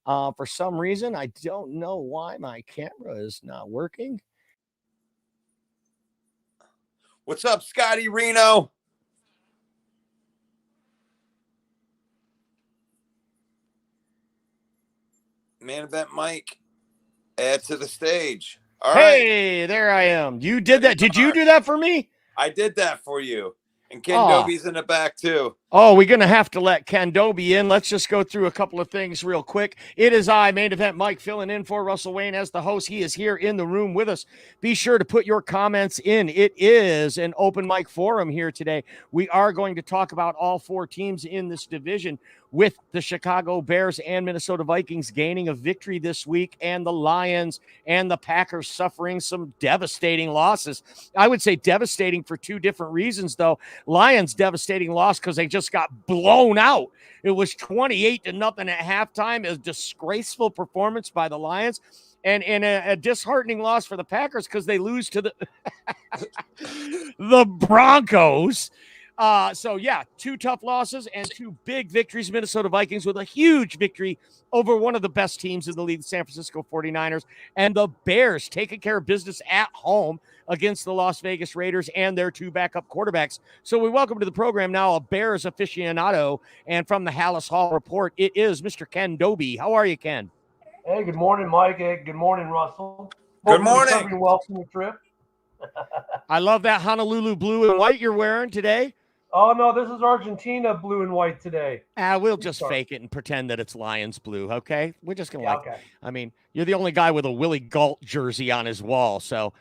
For some reason, I don't know why my camera is not working. What's up, Scotty Reno? Man event Mike, add to the stage. All right. Hey, there I am. You did that. Did you do that for me? I did that for you. And Ken Oh. Dobie's in the back, too. Oh, we're going to have to let Ken Dobie in. Let's just go through a couple of things real quick. It is I, main event Mike, filling in for Russell Wayne as the host. He is here in the room with us. Be sure to put your comments in. It is an open mic forum here today. We are going to talk about all four teams in this division, with the Chicago Bears and Minnesota Vikings gaining a victory this week, and the Lions and the Packers suffering some devastating losses. I would say devastating for two different reasons, though. Lions devastating loss because they just got blown out. It was 28-0 at halftime. A disgraceful performance by the Lions, and a disheartening loss for the Packers because they lose to the the Broncos. So yeah, two tough losses and two big victories. Minnesota Vikings with a huge victory over one of the best teams in the league, San Francisco 49ers, and the Bears taking care of business at home against the Las Vegas Raiders and their two backup quarterbacks. So we welcome to the program now a Bears aficionado, and from the Hallis Hall Report, it is Mr. Ken Dobie. How are you, Ken? Hey, good morning, Mike. Hey, good morning, Russell. Good morning. Well from the trip. I love that Honolulu blue and white you're wearing today. Oh, no, this is Argentina blue and white today. We'll just fake it and pretend that it's Lions blue, okay? We're just going to okay. I mean, you're the only guy with a Willie Galt jersey on his wall, so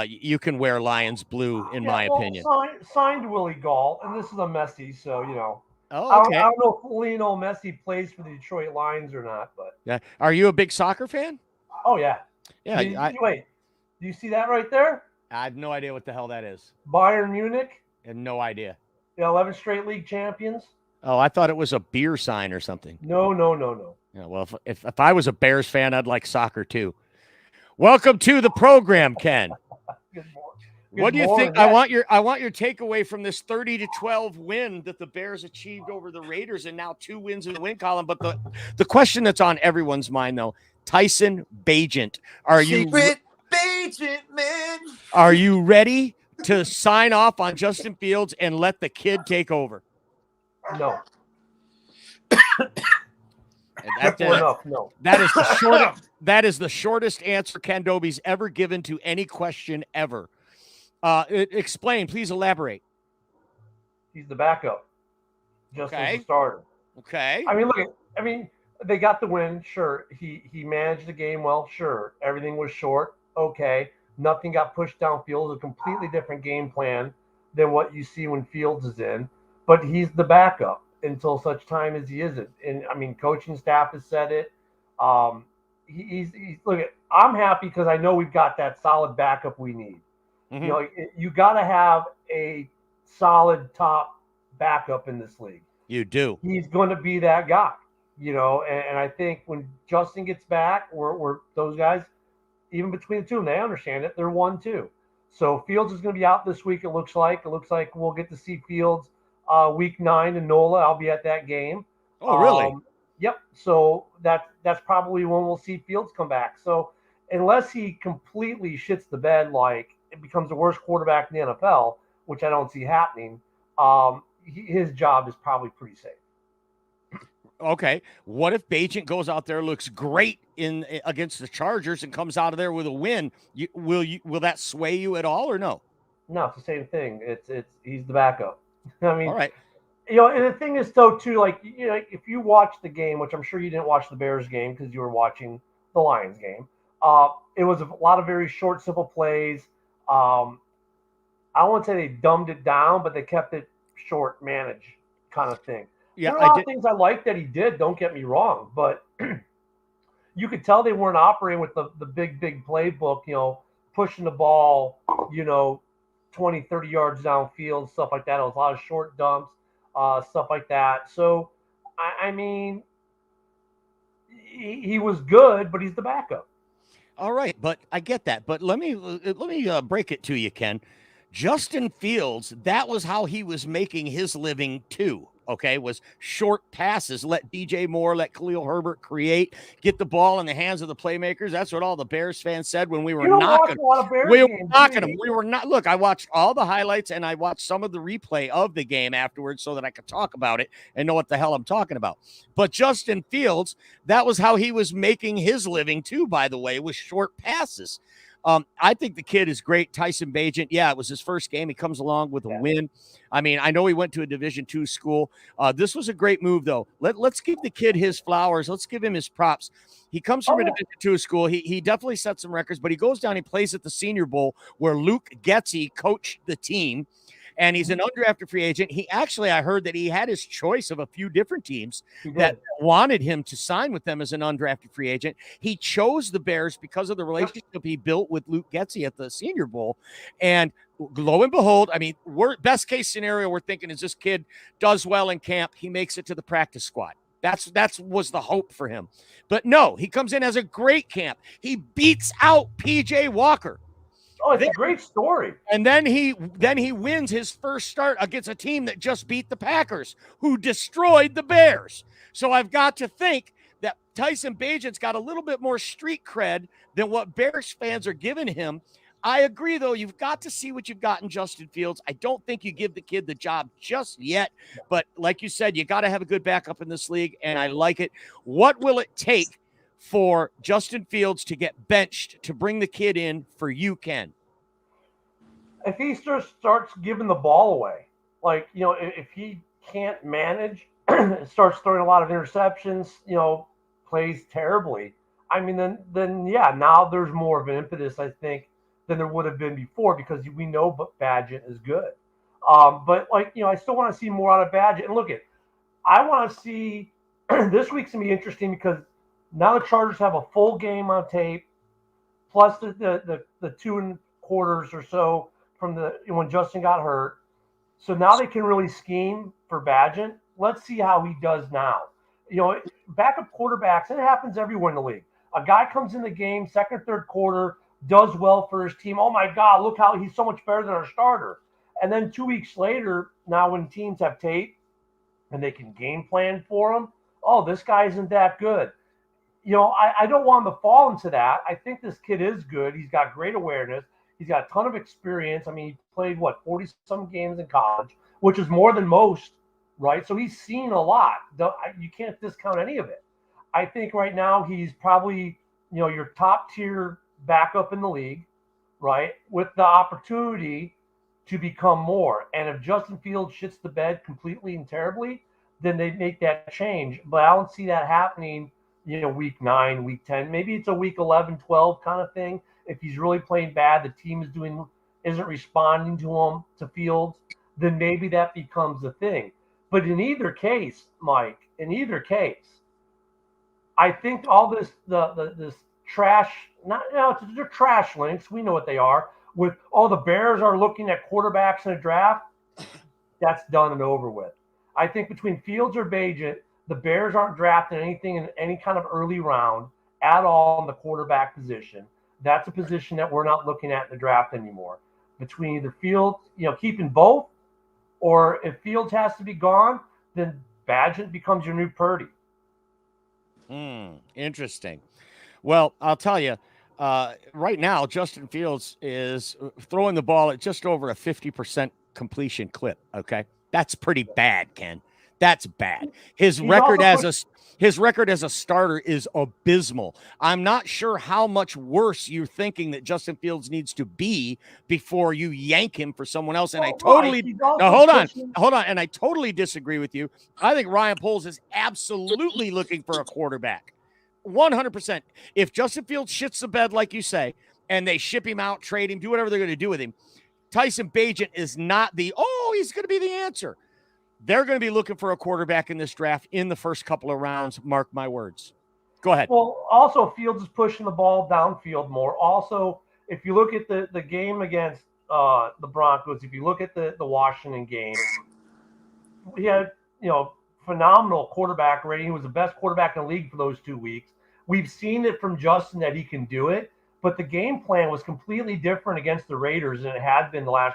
you can wear Lions blue, in my opinion. Signed Willie Galt, and this is a Messi, so, you know. Oh, okay. I don't know if Lionel Messi plays for the Detroit Lions or not, but. Yeah. Are you a big soccer fan? Oh, yeah. Yeah. Wait, do you see that right there? I have no idea what the hell that is. Bayern Munich? I have no idea. The 11 straight league champions. Oh, I thought it was a beer sign or something. No. Yeah, well, if I was a Bears fan, I'd like soccer too. Welcome to the program, Ken. Good morning. What do you think? Yeah. I want your takeaway from this 30-12 win that the Bears achieved over the Raiders, and now 2 wins in the win column. But the question that's on everyone's mind, though, Tyson Bagent, Secret Bagent, man. Are you ready to sign off on Justin Fields and let the kid take over? No. No. That is the shortest answer Ken Dobie's ever given to any question ever. Explain, please elaborate. He's the backup. Just as a starter. Okay. I mean, they got the win. Sure. He managed the game well. Sure. Everything was short. Okay. Nothing got pushed downfield. A completely different game plan than what you see when Fields is in. But he's the backup until such time as he isn't. And I mean, coaching staff has said it. He's look. I'm happy because I know we've got that solid backup we need. Mm-hmm. You know, you got to have a solid top backup in this league. You do. He's going to be that guy. You know, and I think when Justin gets back, we're those guys. Even between the two of them, they understand it. They're 1-2. So Fields is going to be out this week, it looks like. It looks like we'll get to see Fields week 9 in NOLA. I'll be at that game. Oh, really? Yep. So that's probably when we'll see Fields come back. So unless he completely shits the bed, like it becomes the worst quarterback in the NFL, which I don't see happening, his job is probably pretty safe. Okay. What if Bagent goes out there, looks great against the Chargers, and comes out of there with a win? Will that sway you at all, or no? No, it's the same thing. He's the backup. I mean, all right. You know, and the thing is, though, too, like, you know, if you watch the game, which I'm sure you didn't watch the Bears game because you were watching the Lions game, it was a lot of very short, simple plays. I won't say they dumbed it down, but they kept it short, managed kind of thing. Yeah, there are a lot of things I like that he did, don't get me wrong, but you could tell they weren't operating with the big playbook, you know, pushing the ball, you know, 20, 30 yards downfield, stuff like that. It was a lot of short dumps, stuff like that. So, I mean, he was good, but he's the backup. All right, but I get that. But let me break it to you, Ken. Justin Fields, that was how he was making his living too. okay, was short passes. Let DJ Moore, let Khalil Herbert create, get the ball in the hands of the playmakers. That's what all the Bears fans said when we were You don't watch knocking. a lot of Bears We were games, knocking do them. you? We were not. Look, I watched all the highlights and I watched some of the replay of the game afterwards so that I could talk about it and know what the hell I'm talking about. But Justin Fields, that was how he was making his living too, by the way, with short passes. I think the kid is great. Tyson Bagent, yeah, it was his first game. He comes along with a win. I mean, I know he went to a Division II school. This was a great move, though. Let's give the kid his flowers. Let's give him his props. He comes from a Division II school. He definitely set some records, but he goes down. He plays at the Senior Bowl where Luke Getsy coached the team, and he's an undrafted free agent. He actually, I heard that he had his choice of a few different teams that wanted him to sign with them as an undrafted free agent. He chose the Bears because of the relationship he built with Luke Getsy at the Senior Bowl. And lo and behold, I mean, best case scenario we're thinking is this kid does well in camp. He makes it to the practice squad. That's was the hope for him. But no, he comes in as a great camp. He beats out PJ Walker. Oh, it's a great story. And then he wins his first start against a team that just beat the Packers, who destroyed the Bears. So I've got to think that Tyson Bagent's got a little bit more street cred than what Bears fans are giving him. I agree, though. You've got to see what you've got in Justin Fields. I don't think you give the kid the job just yet. But like you said, you got to have a good backup in this league, and I like it. What will it take for Justin Fields to get benched to bring the kid in for you, Ken? If he starts giving the ball away, like, you know, if he can't manage, starts throwing a lot of interceptions, you know, plays terribly, I mean, then yeah, now there's more of an impetus, I think, than there would have been before, because we know Bagent is good. But, like, you know, I still want to see more out of Bagent. And look, I want to see this week's going to be interesting because now the Chargers have a full game on tape, plus the 2 quarters or so from when Justin got hurt. So now they can really scheme for Bagent. Let's see how he does now. You know, backup quarterbacks, and it happens everywhere in the league. A guy comes in the game, second, third quarter, does well for his team. Oh my God, look how he's so much better than our starter. And then 2 weeks later, now when teams have tape and they can game plan for him, oh, this guy isn't that good. You know, I don't want him to fall into that. I think this kid is good. He's got great awareness. He's got a ton of experience. I mean, he played, 40-some games in college, which is more than most, right? So he's seen a lot. You can't discount any of it. I think right now he's probably, you know, your top-tier backup in the league, right, with the opportunity to become more. And if Justin Fields shits the bed completely and terribly, then they make that change. But I don't see that happening, you know, week 9, week 10. Maybe it's a week 11, 12 kind of thing. If he's really playing bad, the team isn't responding to him, to Fields, then maybe that becomes the thing. But in either case, Mike, I think all this this trash, they're trash links. We know what they are. With all the Bears are looking at quarterbacks in a draft, that's done and over with. I think between Fields or Bagent, the Bears aren't drafting anything in any kind of early round at all in the quarterback position. That's a position that we're not looking at in the draft anymore. Between either Fields, you know, keeping both, or if Fields has to be gone, then Bagent becomes your new Purdy. Interesting. Well, I'll tell you, right now, Justin Fields is throwing the ball at just over a 50% completion clip. Okay. That's pretty bad, Ken. That's bad. His record as a starter is abysmal. I'm not sure how much worse you're thinking that Justin Fields needs to be before you yank him for someone else. And hold on. And I totally disagree with you. I think Ryan Poles is absolutely looking for a quarterback. 100%. If Justin Fields shits the bed, like you say, and they ship him out, trade him, do whatever they're going to do with him, Tyson Bagent is not he's going to be the answer. They're going to be looking for a quarterback in this draft in the first couple of rounds. Mark my words. Go ahead. Well, also Fields is pushing the ball downfield more. Also, if you look at the game against the Broncos, if you look at the Washington game, he had, you know, phenomenal quarterback rating. He was the best quarterback in the league for those 2 weeks. We've seen it from Justin that he can do it, but the game plan was completely different against the Raiders than it had been the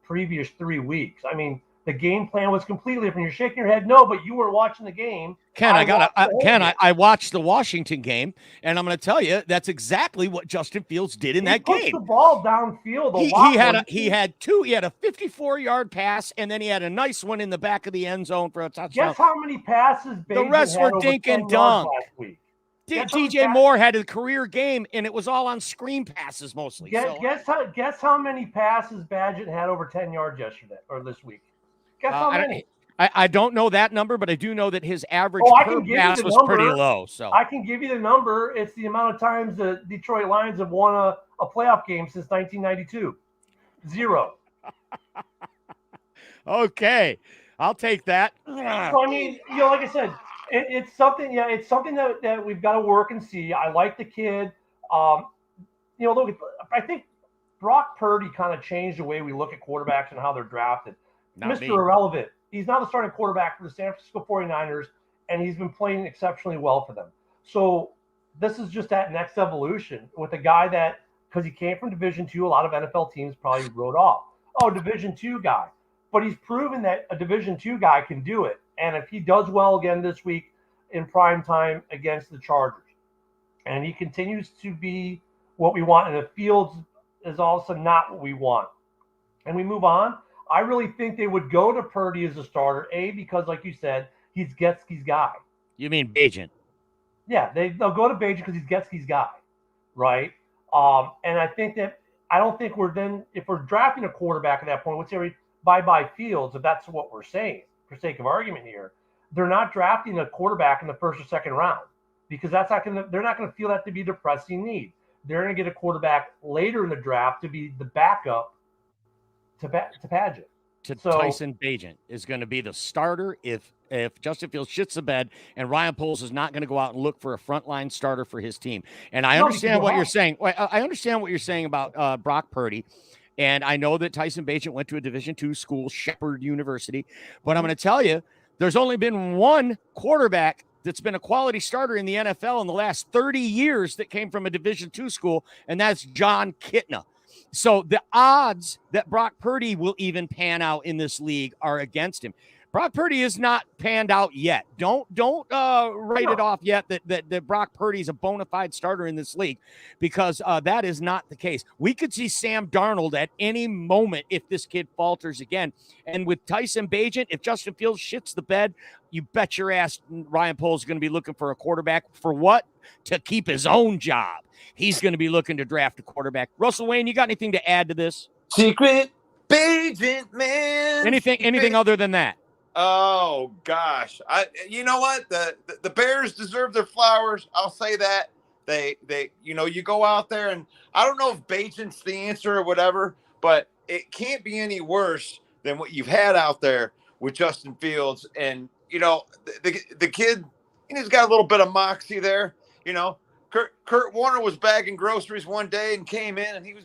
previous 3 weeks. I mean, The game plan was completely different. You're shaking your head, no, but you were watching the game. Ken, I watched the Washington game, and I'm going to tell you that's exactly what Justin Fields did in that pushed game. The ball downfield a lot. He had a 54-yard pass, and then he had a nice one in the back of the end zone for a touchdown. Guess how many passes the rest were dink and dunk last week? DJ Moore had a career game, and it was all on screen passes mostly. Guess how many passes Badgett had over 10 yards yesterday or this week? Guess how many? I don't know that number, but I do know that his average per pass was pretty low. So I can give you the number. It's the amount of times the Detroit Lions have won a playoff game since 1992. 0. Okay, I'll take that. So I mean, like I said, it's something. Yeah, it's something that we've got to work and see. I like the kid. Look, I think Brock Purdy kind of changed the way we look at quarterbacks and how they're drafted. Mr. Irrelevant. He's now the starting quarterback for the San Francisco 49ers, and he's been playing exceptionally well for them. So this is just that next evolution with a guy that, because he came from Division II, a lot of NFL teams probably wrote off. Oh, Division II guy. But he's proven that a Division II guy can do it. And if he does well again this week in prime time against the Chargers, and he continues to be what we want, and the Fields is also not what we want, and we move on, I really think they would go to Purdy as a starter, because, like you said, he's Getsky's guy. You mean Bagent? Yeah, they'll go to Bagent because he's Getsky's guy, right? And I don't think if we're drafting a quarterback at that point, let's say bye-bye Fields, if that's what we're saying, for sake of argument here, they're not drafting a quarterback in the first or second round because they're not going to feel that to be their pressing need. They're going to get a quarterback later in the draft to be the backup to Padgett. Tyson Bagent is going to be the starter if Justin Fields shits the bed, and Ryan Poles is not going to go out and look for a frontline starter for his team. And I understand what you're saying. I understand what you're saying about Brock Purdy. And I know that Tyson Bagent went to a Division II school, Shepherd University. But I'm going to tell you, there's only been one quarterback that's been a quality starter in the NFL in the last 30 years that came from a Division II school, and that's John Kitna. So the odds that Brock Purdy will even pan out in this league are against him. Brock Purdy is not panned out yet. Don't write it off yet that Brock Purdy is a bona fide starter in this league, because that is not the case. We could see Sam Darnold at any moment if this kid falters again. And with Tyson Bagent, if Justin Fields shits the bed, you bet your ass Ryan Poles is going to be looking for a quarterback. For what? To keep his own job. He's going to be looking to draft a quarterback. Russell Wayne, you got anything to add to this? Secret Bagent, man. Anything other than that? Oh gosh, you know what, the Bears deserve their flowers. I'll say that they you go out there, and I don't know if Bagent's the answer or whatever, but it can't be any worse than what you've had out there with Justin Fields. And the kid, he's got a little bit of moxie there. Kurt Warner was bagging groceries one day and came in, and he was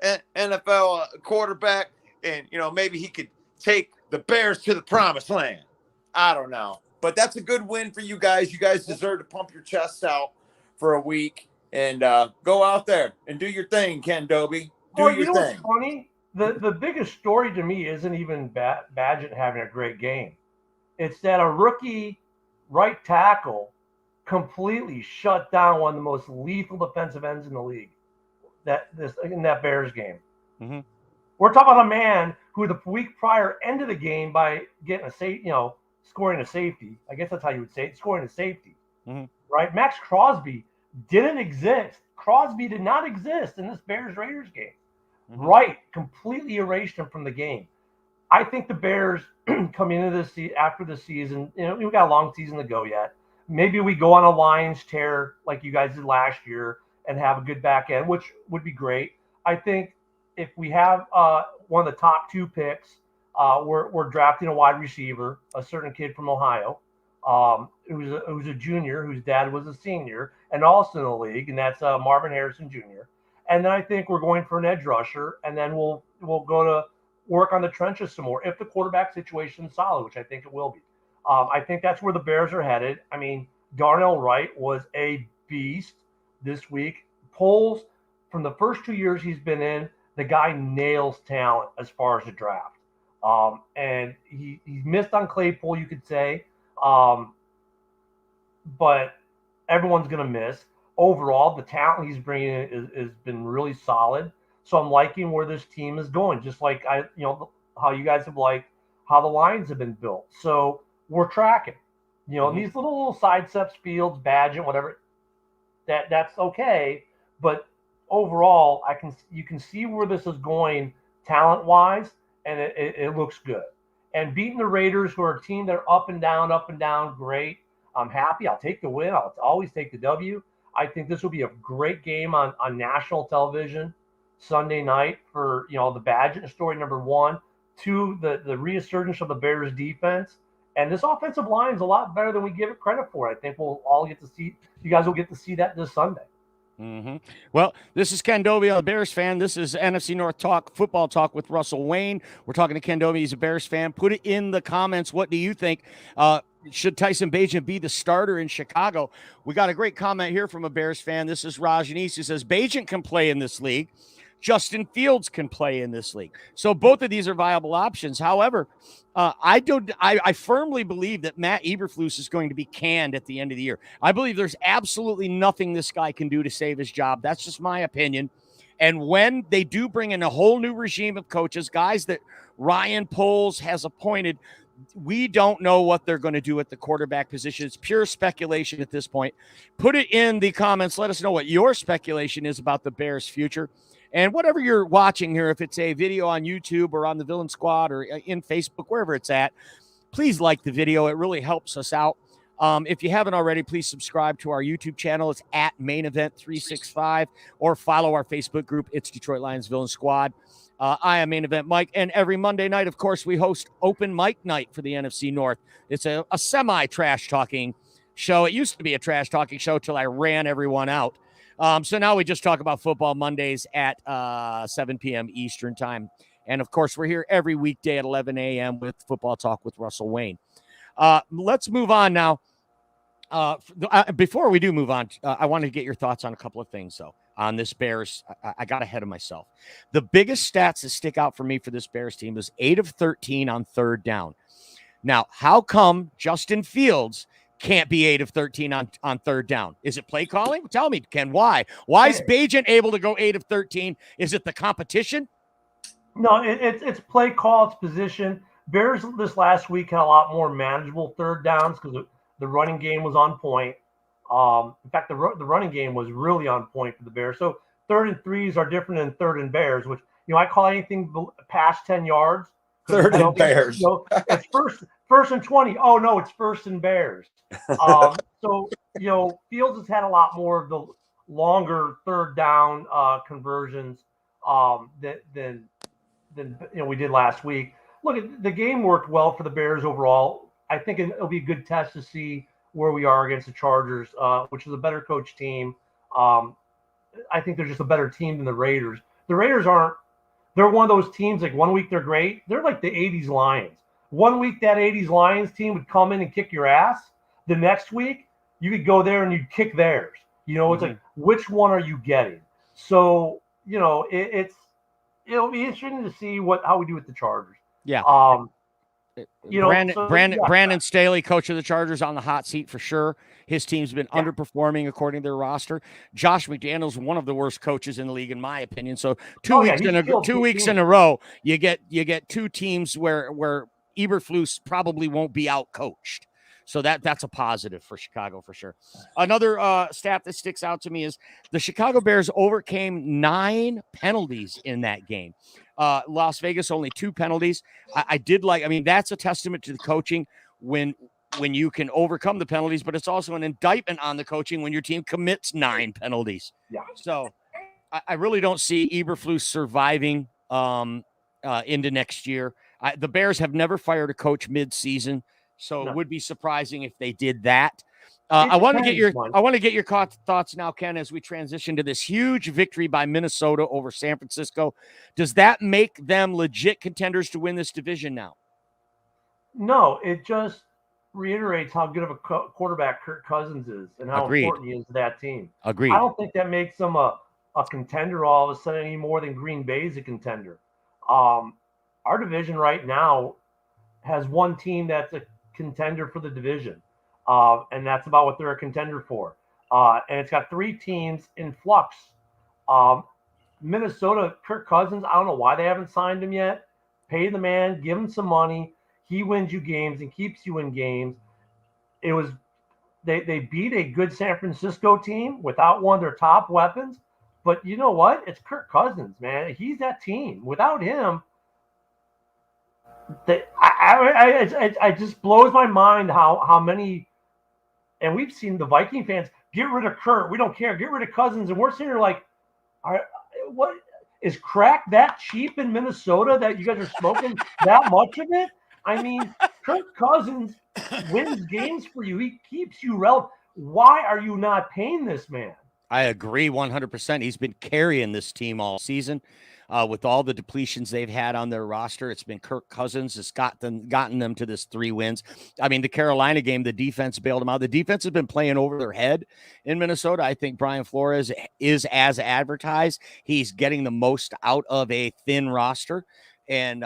an NFL quarterback, and maybe he could take the Bears to the promised land. I don't know. But that's a good win for you guys. You guys deserve to pump your chests out for a week and go out there and do your thing, Ken Dobie. Do your thing. What's funny? The biggest story to me isn't even Badgett having a great game. It's that a rookie right tackle completely shut down one of the most lethal defensive ends in the league in that Bears game. Mm-hmm. We're talking about a man who the week prior ended the game by getting scoring a safety. I guess that's how you would say it, scoring a safety. Mm-hmm. Right? Max Crosby didn't exist. Crosby did not exist in this Bears-Raiders game. Mm-hmm. Right. Completely erased him from the game. I think the Bears coming into this after the season, we've got a long season to go yet. Maybe we go on a Lions tear like you guys did last year and have a good back end, which would be great. I think if we have one of the top 2 picks, we're drafting a wide receiver, a certain kid from Ohio, who's a junior, whose dad was a senior, and also in the league, and that's Marvin Harrison Jr. And then I think we're going for an edge rusher, and then we'll go to work on the trenches some more if the quarterback situation is solid, which I think it will be. I think that's where the Bears are headed. I mean, Darnell Wright was a beast this week. Poles, from the first 2 years he's been in, the guy nails talent as far as the draft. And he missed on Claypool, you could say. But everyone's going to miss. Overall, the talent he's bringing in has been really solid. So I'm liking where this team is going, just like how you guys have liked how the lines have been built. So we're tracking. These little sidesteps, Fields, Badgett, whatever. That's okay, but overall, you can see where this is going talent wise, and it looks good. And beating the Raiders, who are a team that are up and down, great. I'm happy. I'll take the win. I'll always take the W. I think this will be a great game on national television Sunday night for the Badgett story, number one. Two, the resurgence of the Bears defense. And this offensive line is a lot better than we give it credit for. I think we'll all get to see. You guys will get to see that this Sunday. Mm-hmm. Well, this is Ken Doby, a Bears fan. This is NFC North Talk, football talk with Russell Wayne. We're talking to Ken Doby. He's a Bears fan. Put it in the comments. What do you think? Should Tyson Bagent be the starter in Chicago? We got a great comment here from a Bears fan. This is Rajanice, who says Bagent can play in this league. Justin Fields can play in this league. So both of these are viable options. However, I firmly believe that Matt Eberflus is going to be canned at the end of the year. I believe there's absolutely nothing this guy can do to save his job. That's just my opinion. And when they do bring in a whole new regime of coaches, guys that Ryan Poles has appointed, we don't know what they're going to do at the quarterback position. It's pure speculation at this point. Put it in the comments. Let us know what your speculation is about the Bears' future. And whatever you're watching here, if it's a video on YouTube or on the Villain Squad or in Facebook, wherever it's at, please like the video. It really helps us out. If you haven't already, please subscribe to our YouTube channel. It's at Main Event 365, or follow our Facebook group. It's Detroit Lions Villain Squad. I am Main Event Mike, and every Monday night, of course, we host Open Mic Night for the NFC North. It's a semi-trash talking show. It used to be a trash talking show till I ran everyone out. So now we just talk about football Mondays at 7 p.m. Eastern time. And, of course, we're here every weekday at 11 a.m. with Football Talk with Russell Wayne. Let's move on now. Before we do move on, I want to get your thoughts on a couple of things, though, on this Bears. I got ahead of myself. The biggest stats that stick out for me for this Bears team is 8 of 13 on third down. Now, how come Justin Fields can't be 8 of 13 on third down? Is it play calling? Tell me, Ken, why? Why is Bagent able to go 8 of 13? Is it the competition? No, it's play call, it's position. Bears this last week had a lot more manageable third downs because the running game was on point. In fact, the running game was really on point for the Bears. So 3rd and 3s are different than 3rd and Bears, which, I call anything past 10 yards. 3rd and Bears. It's first and 20. Oh, no, it's 1st and Bears. So, Fields has had a lot more of the longer third down conversions than we did last week. Look, the game worked well for the Bears overall. I think it'll be a good test to see where we are against the Chargers, which is a better coach team. I think they're just a better team than the Raiders. The Raiders they're one of those teams, like one week they're great. They're like the 80s Lions. One week that 80s Lions team would come in and kick your ass. The next week, you could go there and you'd kick theirs. It's like, which one are you getting? So, it'll be interesting to see how we do with the Chargers. Yeah. Brandon Brandon Staley, coach of the Chargers, on the hot seat for sure. His team's been underperforming according to their roster. Josh McDaniels, one of the worst coaches in the league, in my opinion. So two weeks in a row, you get two teams where Eberflus probably won't be out coached. So that's a positive for Chicago for sure. Another stat that sticks out to me is the Chicago Bears overcame 9 penalties in that game. Las Vegas, only 2 penalties. That's a testament to the coaching when you can overcome the penalties, but it's also an indictment on the coaching when your team commits 9 penalties. Yeah. So I really don't see Eberflus surviving into next year. The Bears have never fired a coach mid-season, so It would be surprising if they did that. I want to get your thoughts now, Ken, as we transition to this huge victory by Minnesota over San Francisco. Does that make them legit contenders to win this division now? No, it just reiterates how good of a quarterback Kirk Cousins is and how important he is to that team. Agreed. I don't think that makes them a contender all of a sudden any more than Green Bay is a contender. our division right now has one team that's a contender for the division, and that's about what they're a contender for. And it's got 3 teams in flux. Minnesota, Kirk Cousins, I don't know why they haven't signed him yet. Pay the man, give him some money. He wins you games and keeps you in games. It was they beat a good San Francisco team without one of their top weapons. But you know what? It's Kirk Cousins, man. He's that team. Without him, I just blows my mind how many, and we've seen the Viking fans get rid of Kurt. We don't care. Get rid of Cousins, and we're sitting here like, what is crack that cheap in Minnesota that you guys are smoking that much of it? I mean, Kirk Cousins wins games for you. He keeps you relevant. Why are you not paying this man? I agree 100%. He's been carrying this team all season. With all the depletions they've had on their roster, it's been Kirk Cousins has gotten them to this 3 wins. I mean, the Carolina game, the defense bailed them out. The defense has been playing over their head in Minnesota. I think Brian Flores is as advertised. He's getting the most out of a thin roster and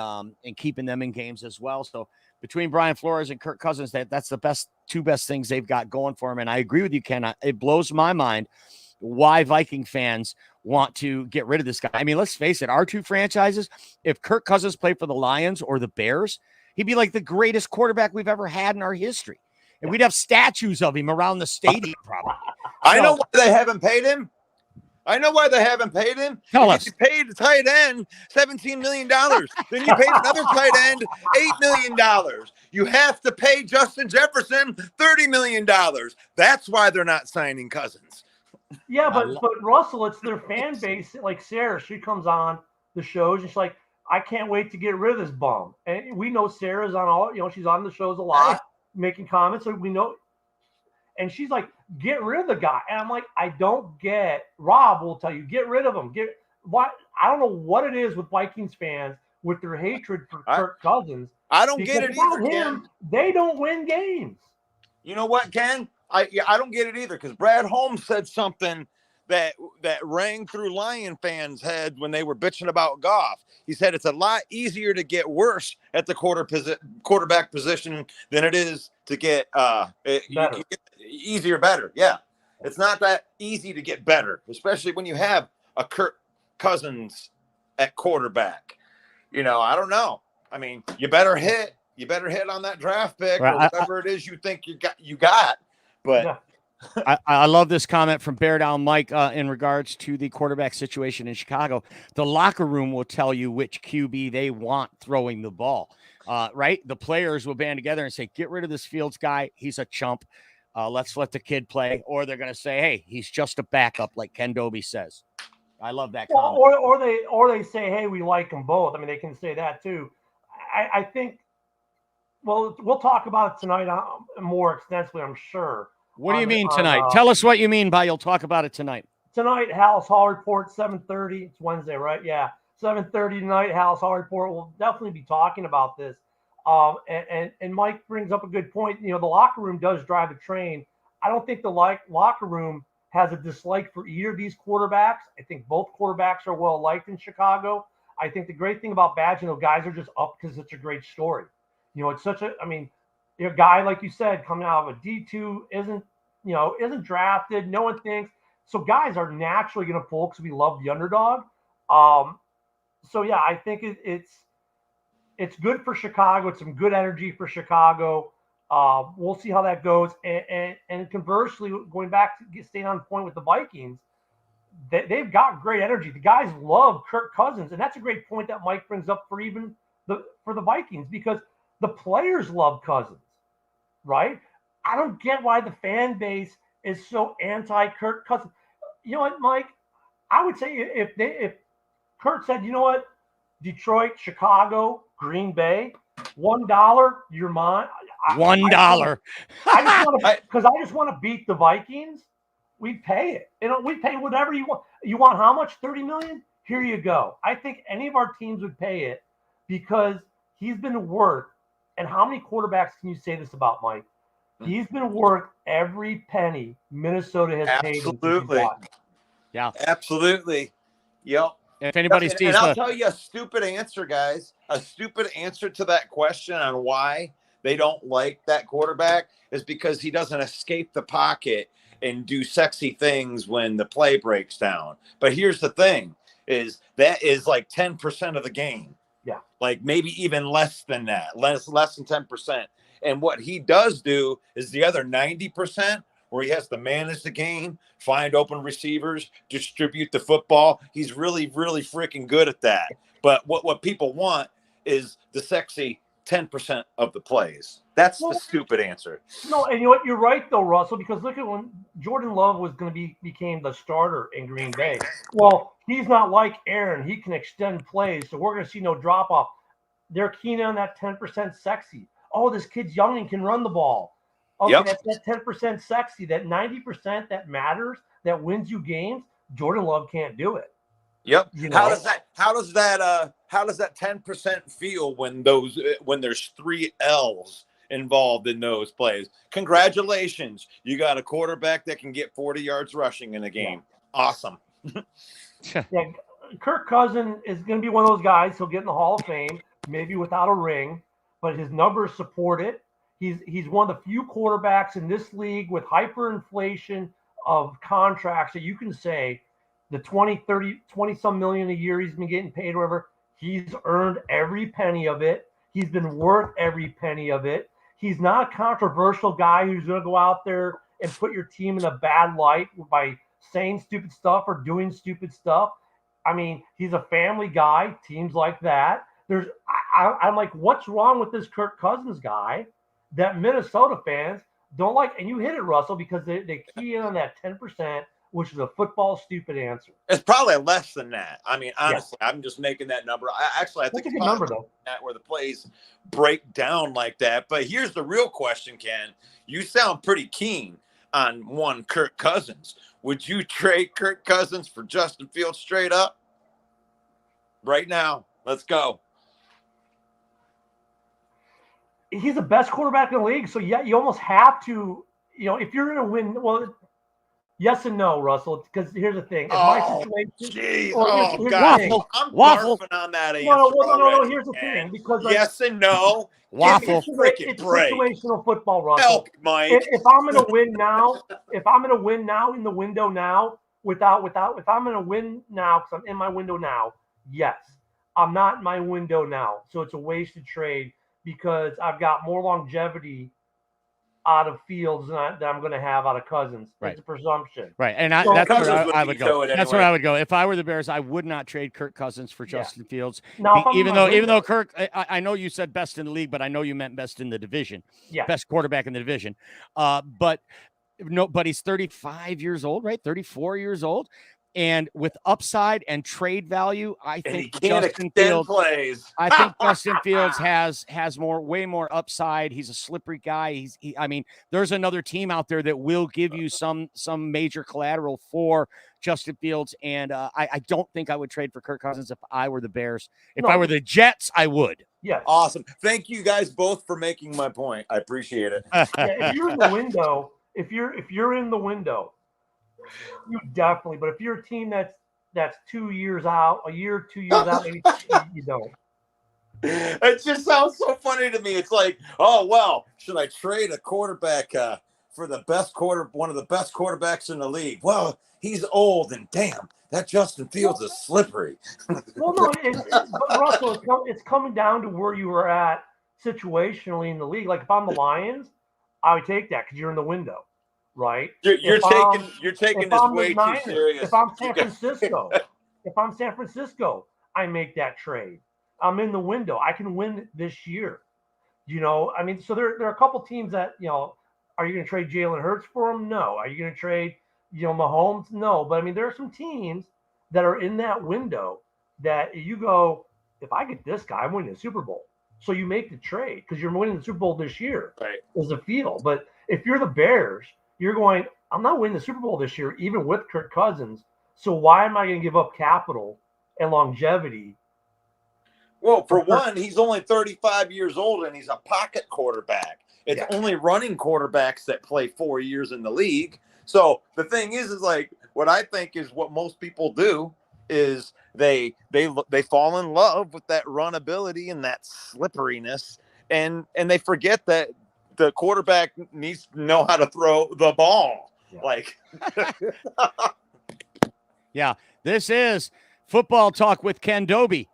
keeping them in games as well. So between Brian Flores and Kirk Cousins, that's the two best things they've got going for him. And I agree with you, Ken. It blows my mind why Viking fans want to get rid of this guy. I mean, let's face it, our 2 franchises, if Kirk Cousins played for the Lions or the Bears, he'd be like the greatest quarterback we've ever had in our history. And we'd have statues of him around the stadium probably. I know why they haven't paid him. Tell us. You paid the tight end $17 million. Then you paid another tight end $8 million. You have to pay Justin Jefferson $30 million. That's why they're not signing Cousins. Yeah, but Russell, it's their fan base. Like Sarah, she comes on the shows and she's like, I can't wait to get rid of this bum. And we know Sarah's on all, she's on the shows a lot, making comments. So we know. And she's like, get rid of the guy. And I'm like, I don't get. Rob will tell you, get rid of him. I don't know what it is with Vikings fans with their hatred for Kirk Cousins. I don't get it either, Ken. They don't win games. You know what, Ken? I don't get it either, because Brad Holmes said something that rang through Lion fans' head when they were bitching about Goff. He said it's a lot easier to get worse at the quarterback position than it is to get better. Yeah, it's not that easy to get better, especially when you have a Kirk Cousins at quarterback. I don't know. I mean, you better hit on that draft pick or whatever it is you think you got. But I love this comment from Bear Down Mike in regards to the quarterback situation in Chicago. The locker room will tell you which QB they want throwing the ball, right? The players will band together and say, get rid of this Fields guy. He's a chump. Let's let the kid play. Or they're going to say, hey, he's just a backup, like Ken Doby says. I love that comment. Or they say, hey, we like them both. I mean, they can say that too. I think, well, we'll talk about it tonight more extensively, I'm sure. What do you mean tonight? Tell us what you mean by you'll talk about it tonight. Tonight, Hal's Hall Report, 7:30. It's Wednesday, right? Yeah. 7:30 tonight, Hal's Hall Report. We'll definitely be talking about this. And Mike brings up a good point. The locker room does drive the train. I don't think the locker room has a dislike for either of these quarterbacks. I think both quarterbacks are well liked in Chicago. I think the great thing about Badger, guys are just up because it's a great story. It's such a guy, like you said, coming out of a D2 isn't drafted. No one thinks. So guys are naturally going to pull because we love the underdog. So yeah, I think it's good for Chicago. It's some good energy for Chicago. We'll see how that goes. And conversely, going back to staying on point with the Vikings, they've got great energy. The guys love Kirk Cousins, and that's a great point that Mike brings up for the Vikings, because the players love Cousins, right? I don't get why the fan base is so anti-Kirk Cousins. You know what, Mike? I would say if Kurt said, you know what, Detroit, Chicago, Green Bay, $1, you're mine. $1. I just want to beat the Vikings. We'd pay it. We'd pay whatever you want. You want how much? $30 million? Here you go. I think any of our teams would pay it because he's been worth. And how many quarterbacks can you say this about, Mike? He's been worth every penny Minnesota has paid. Absolutely. Yeah. Absolutely. Yep. If anybody And sees I'll tell you a stupid answer, guys. A stupid answer to that question on why they don't like that quarterback is because he doesn't escape the pocket and do sexy things when the play breaks down. But here's the thing is that is like 10% of the game. Yeah. Like maybe even less than that, less than 10%. And what he does do is the other 90% where he has to manage the game, find open receivers, distribute the football. He's really, really freaking good at that. But what people want is the sexy 10% of the plays. That's the stupid answer. No, and you know what? You're right though, Russell, because look at when Jordan Love was going to became the starter in Green Bay. Well, he's not like Aaron. He can extend plays, so we're going to see no drop off. They're keen on that 10% sexy. Oh, this kid's young and can run the ball. Okay, Yep. that's that 10% sexy. That 90% that matters, that wins you games. Jordan Love can't do it. Yep. You How know? does that 10% feel when there's 3 L's involved in those plays? Congratulations. You got a quarterback that can get 40 yards rushing in a game. Yeah. Awesome. Yeah, Kirk Cousins is going to be one of those guys. He'll get in the Hall of Fame, maybe without a ring, but his numbers support it. He's one of the few quarterbacks in this league with hyperinflation of contracts that you can say the 20 some million a year he's been getting paid, whatever. He's earned every penny of it. He's been worth every penny of it. He's not a controversial guy who's going to go out there and put your team in a bad light by saying stupid stuff or doing stupid stuff. I mean, he's a family guy, teams like that. I'm like, what's wrong with this Kirk Cousins guy that Minnesota fans don't like? And you hit it, Russell, because they key in on that 10%, which is a football stupid answer. It's probably less than that. I mean, honestly, I'm just making that number. I think it's a good number, though. That where the plays break down like that. But here's the real question, Ken. You sound pretty keen on one Kirk Cousins. Would you trade Kirk Cousins for Justin Fields straight up? Right now. Let's go. He's the best quarterback in the league. So, yeah, you almost have to, if you're going to win, well, yes and no, Russell, because here's the thing. God. I'm waffling on that answer. No, here's the thing. Because yes and no. Waffle. It's situational football, Russell. Help, Mike. If I'm going to win now, in the window now, if I'm going to win now, because I'm in my window now, yes. I'm not in my window now. So it's a wasted trade because I've got more longevity out of Fields than I'm going to have out of Cousins. Right. It's a presumption. Right. And that's where I would go. That's where I would go. If I were the Bears, I would not trade Kirk Cousins for Justin Fields. Now, even though Kirk, I know you said best in the league, but I know you meant best in the division. Yeah. Best quarterback in the division. But he's 35 years old, right? 34 years old. And with upside and trade value, I think Justin Fields has way more upside. He's a slippery guy. There's another team out there that will give you some major collateral for Justin Fields. And I don't think I would trade for Kirk Cousins if I were the Bears. If I were the Jets, I would. Yeah. Awesome. Thank you guys both for making my point. I appreciate it. If you're in the window, if you're in the window, you definitely. But if you're a team that's 2 years out, a year, 2 years out, maybe you don't. It just sounds so funny to me. It's like, oh well, should I trade a quarterback for one of the best quarterbacks in the league? Well, he's old and damn, that Justin Fields is slippery. Well, no, but Russell, it's coming down to where you were at situationally in the league. Like if I'm the Lions, I would take that because you're in the window. Right, you're taking this way too serious. If I'm San Francisco, I make that trade. I'm in the window. I can win this year. So there are a couple teams that are you going to trade Jalen Hurts for him? No. Are you going to trade Mahomes? No. But there are some teams that are in that window that you go, if I get this guy, I'm winning the Super Bowl. So you make the trade because you're winning the Super Bowl this year. Right. Is a feel. But if you're the Bears, you're going, I'm not winning the Super Bowl this year, even with Kirk Cousins. So why am I going to give up capital and longevity? Well, for one, he's only 35 years old and he's a pocket quarterback. It's only running quarterbacks that play 4 years in the league. So the thing is like what I think is what most people do is they fall in love with that run ability and that slipperiness, and they forget that the quarterback needs to know how to throw the ball. Yeah. Like, yeah, this is Football Talk with Ken Dobie.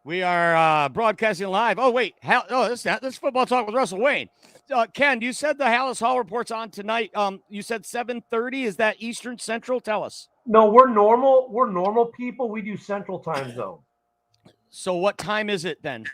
We are broadcasting live. Oh, wait. This is Football Talk with Russell Wayne. Ken, you said the Halas Hall report's on tonight. You said 7:30. Is that Eastern Central? Tell us. No, we're normal people. We do Central Time Zone. So what time is it then?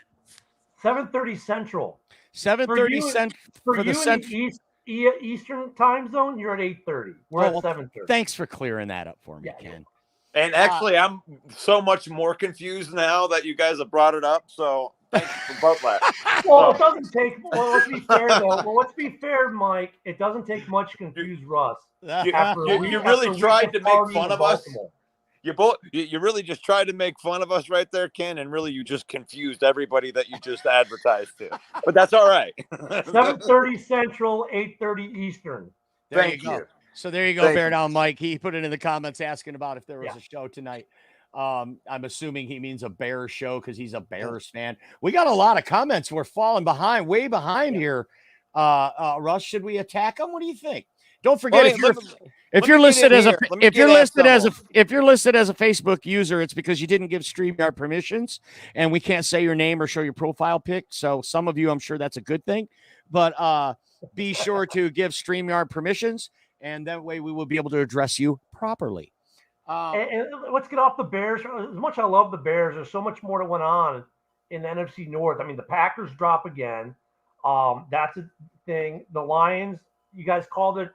7:30 Central. 7:30 Central. For you in the Eastern Time Zone, you're at 8:30. We're at 7:30. Thanks for clearing that up for me, Ken. And actually, I'm so much more confused now that you guys have brought it up. So thanks for both that. Well, it doesn't take. Well, let's be fair though. Well, let's be fair, Mike. It doesn't take much to confuse Russ. You really tried to make fun of us. You really just tried to make fun of us right there, Ken, and really you just confused everybody that you just advertised to. But that's all right. 7:30 Central, 8:30 Eastern. Thank you. So there you go, Bear Down Mike. He put it in the comments asking about if there was a show tonight. I'm assuming he means a Bears show because he's a Bears fan. We got a lot of comments. We're falling behind, way behind here. Russ, should we attack them? What do you think? Don't forget, if you're listed as a Facebook user, it's because you didn't give StreamYard permissions, and we can't say your name or show your profile pic. So some of you, I'm sure that's a good thing, but be sure to give StreamYard permissions, and that way we will be able to address you properly. And let's get off the Bears. As much as I love the Bears, there's so much more that went on in the NFC North. I mean, the Packers drop again. That's a thing. The Lions, you guys called it.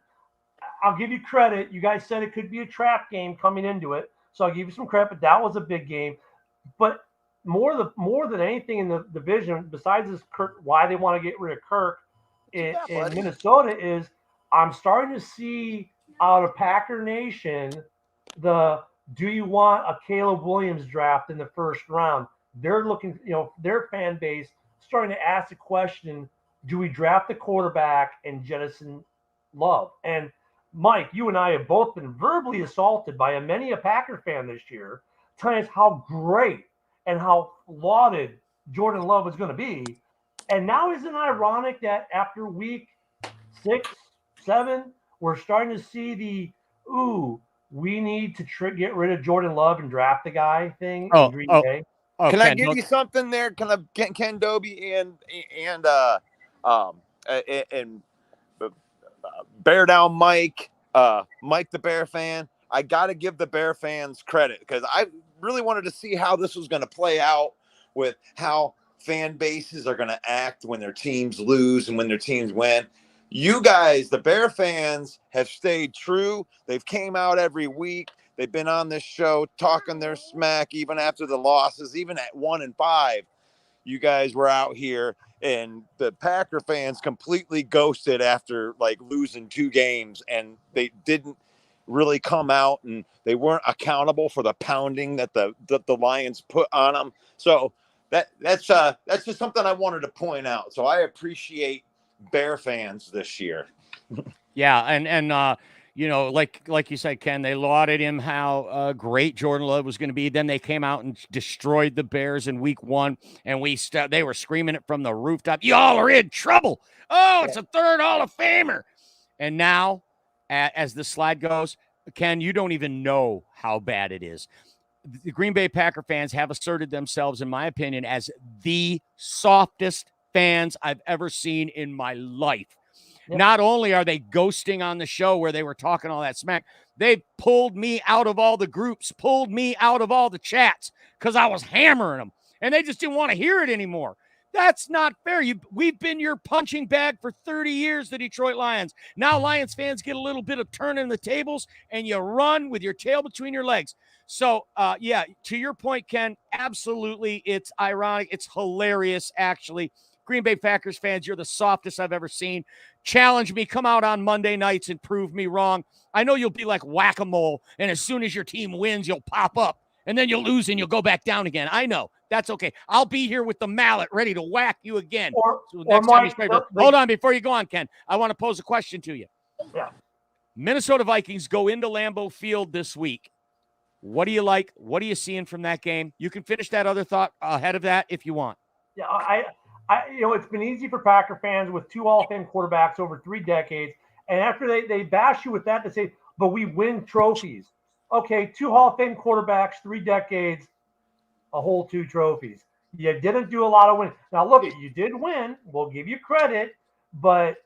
I'll give you credit. You guys said it could be a trap game coming into it, so I'll give you some credit. But that was a big game. But more than anything in the division, besides this, why they want to get rid of Kirk in Minnesota is I'm starting to see out of Packer Nation do you want a Caleb Williams draft in the first round? They're looking, their fan base starting to ask the question, do we draft the quarterback and jettison Love? And Mike, you and I have both been verbally assaulted by many a Packer fan this year, telling us how great and how lauded Jordan Love is going to be. And now isn't it ironic that after week 6, 7, we're starting to see we need to get rid of Jordan Love and draft the guy thing in Green Bay? Can I give you something there? Ken Dobie and Bear Down Mike, Mike the Bear fan. I got to give the Bear fans credit because I really wanted to see how this was going to play out with how fan bases are going to act when their teams lose and when their teams win. You guys, the Bear fans, have stayed true. They've came out every week. They've been on this show talking their smack even after the losses, even at 1-5. You guys were out here, and the Packer fans completely ghosted after losing 2 games, and they didn't really come out, and they weren't accountable for the pounding that the Lions put on them. So that's just something I wanted to point out. So I appreciate Bear fans this year. Yeah, and like you said, Ken, they lauded him how great Jordan Love was going to be. Then they came out and destroyed the Bears in week 1, and they were screaming it from the rooftop. Y'all are in trouble. Oh, it's a third Hall of Famer. And now, as the slide goes, Ken, you don't even know how bad it is. The Green Bay Packer fans have asserted themselves, in my opinion, as the softest fans I've ever seen in my life. Yep. Not only are they ghosting on the show where they were talking all that smack, they pulled me out of all the groups, pulled me out of all the chats because I was hammering them, and they just didn't want to hear it anymore. That's not fair. We've been your punching bag for 30 years, the Detroit Lions. Now Lions fans get a little bit of turning the tables, and you run with your tail between your legs. So, to your point, Ken, absolutely, it's ironic. It's hilarious, actually. Green Bay Packers fans, you're the softest I've ever seen. Challenge me. Come out on Monday nights and prove me wrong. I know you'll be like whack-a-mole, and as soon as your team wins, you'll pop up, and then you'll lose, and you'll go back down again. I know. That's okay. I'll be here with the mallet ready to whack you again. Hold on. Before you go on, Ken, I want to pose a question to you. Yeah. Minnesota Vikings go into Lambeau Field this week. What do you like? What are you seeing from that game? You can finish that other thought ahead of that if you want. Yeah, it's been easy for Packer fans with 2 Hall of Fame quarterbacks over 3 decades. And after they bash you with that, they say, but we win trophies. Okay, 2 Hall of Fame quarterbacks, 3 decades, a whole 2 trophies. You didn't do a lot of winning. Now, look, you did win. We'll give you credit, but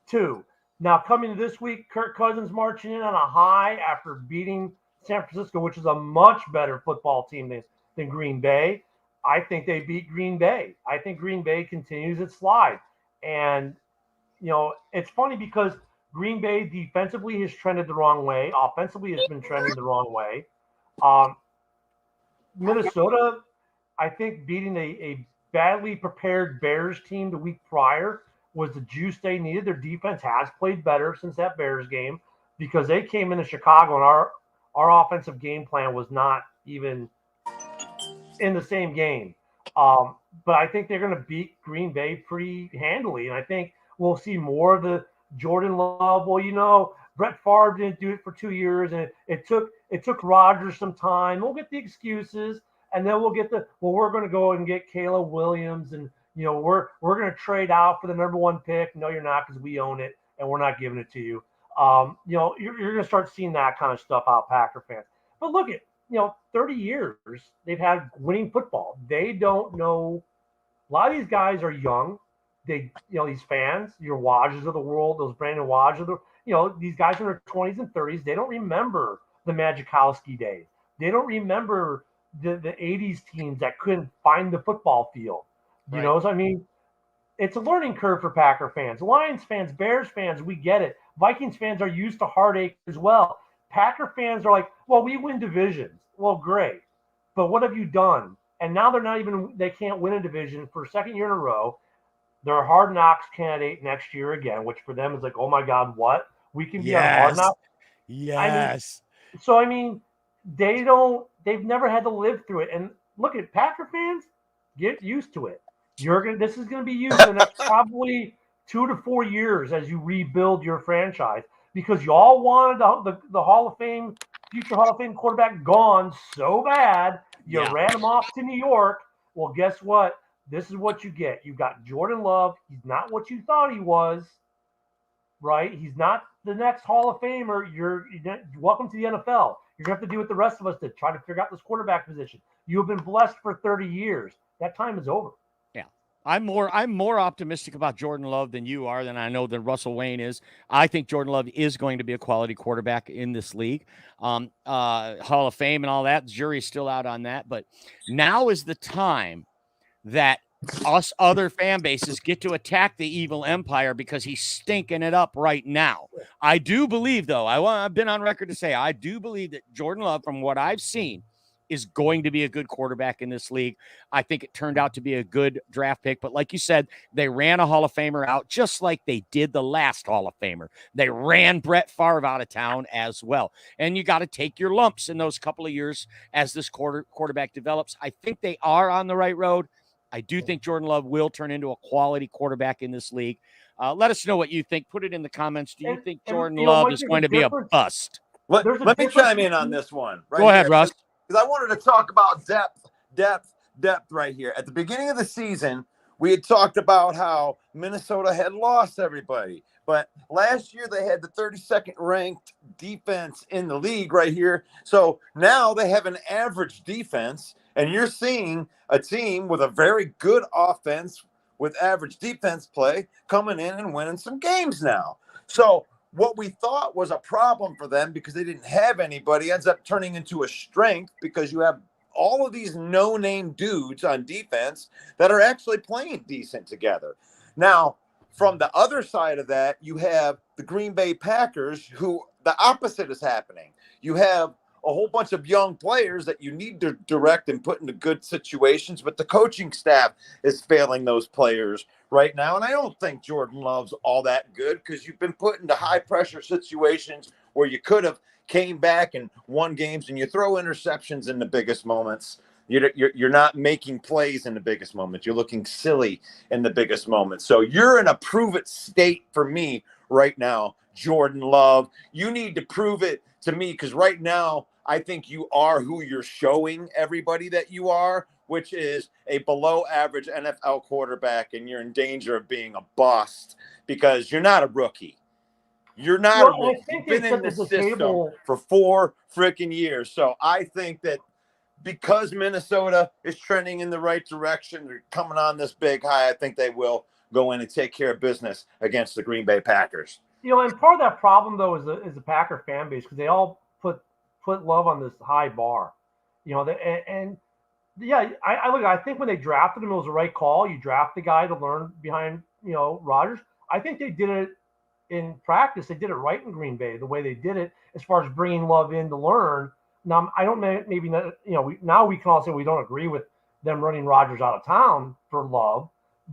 2. Now, coming to this week, Kirk Cousins marching in on a high after beating San Francisco, which is a much better football team than Green Bay. I think they beat Green Bay. I think Green Bay continues its slide. And, it's funny because Green Bay defensively has trended the wrong way. Offensively has been trending the wrong way. Minnesota, I think beating a badly prepared Bears team the week prior was the juice they needed. Their defense has played better since that Bears game because they came into Chicago and our offensive game plan was not even in the same game. But I think they're going to beat Green Bay pretty handily. And I think we'll see more of the Jordan Love. Well, Brett Favre didn't do it for 2 years, and it took Rodgers some time. We'll get the excuses, and then we'll get we're going to go and get Caleb Williams, and we're going to trade out for the number 1 pick. No, you're not, because we own it, and we're not giving it to you. You're going to start seeing that kind of stuff out, Packer fans. But look at 30 years they've had winning football. They don't know. A lot of these guys are young. These fans, your Wodges of the world, those Brandon Wodge of these guys in their 20s and 30s, they don't remember the Majkowski days. They don't remember the 80s teams that couldn't find the football field. Right. So I mean, it's a learning curve for Packer fans. Lions fans, Bears fans, we get it. Vikings fans are used to heartache as well. Packer fans are like, well, we win divisions. Well, great. But what have you done? And now they can't win a division for a second year in a row. They're a Hard Knocks candidate next year again, which for them is like, oh my God, what? We can be on Hard Knocks? Yes. I mean, they've never had to live through it. And look at Packer fans, get used to it. This is going to be used in the next probably 2 to 4 years as you rebuild your franchise, because you all wanted the Hall of Fame, future Hall of Fame quarterback gone so bad. You ran him off to New York. Well, guess what? This is what you get. You got Jordan Love. He's not what you thought he was, right? He's not the next Hall of Famer. You're welcome to the NFL. You're going to have to do what the rest of us did, try to figure out this quarterback position. You have been blessed for 30 years. That time is over. Yeah. I'm more optimistic about Jordan Love than you are, than I know that Russell Wayne is. I think Jordan Love is going to be a quality quarterback in this league. Hall of Fame and all that, the jury's still out on that. But now is the time that us other fan bases get to attack the evil empire, because he's stinking it up right now. I do believe, though, I've been on record to say, I do believe that Jordan Love, from what I've seen, is going to be a good quarterback in this league. I think it turned out to be a good draft pick. But like you said, they ran a Hall of Famer out, just like they did the last Hall of Famer. They ran Brett Favre out of town as well. And you got to take your lumps in those couple of years as this quarterback develops. I think they are on the right road. I do think Jordan Love will turn into a quality quarterback in this league. Let us know what you think. Put it in the comments. Do you think Jordan Love is going to be a bust? Let me chime in on this one. Go ahead, Russ. Because I wanted to talk about depth right here. At the beginning of the season, we had talked about how Minnesota had lost everybody. But last year they had the 32nd ranked defense in the league right here. So now they have an average defense, and you're seeing a team with a very good offense with average defense play coming in and winning some games now. So what we thought was a problem for them because they didn't have anybody ends up turning into a strength, because you have all of these no-name dudes on defense that are actually playing decent together. Now, from the other side of that, you have the Green Bay Packers, who the opposite is happening. You have a whole bunch of young players that you need to direct and put into good situations, but the coaching staff is failing those players right now. And I don't think Jordan Love's all that good, because you've been put into high pressure situations where you could have came back and won games, and you throw interceptions in the biggest moments. You're not making plays in the biggest moments. You're looking silly in the biggest moments. So you're in a prove it state for me right now, Jordan Love. You need to prove it to me, because right now I think you are who you're showing everybody that you are, which is a below average NFL quarterback, and you're in danger of being a bust because you're not a rookie. You're not a rookie. You've been in this system for 4 freaking years. So I think that because Minnesota is trending in the right direction, they're coming on this big high, I think they will go in and take care of business against the Green Bay Packers. And part of that problem, though, is the Packer fan base, because they all put Love on this high bar. I think when they drafted him, it was the right call. You draft the guy to learn behind, Rodgers. I think they did it in practice. They did it right in Green Bay, the way they did it, as far as bringing Love in to learn. Now, I don't maybe, now we can all say we don't agree with them running Rodgers out of town for Love,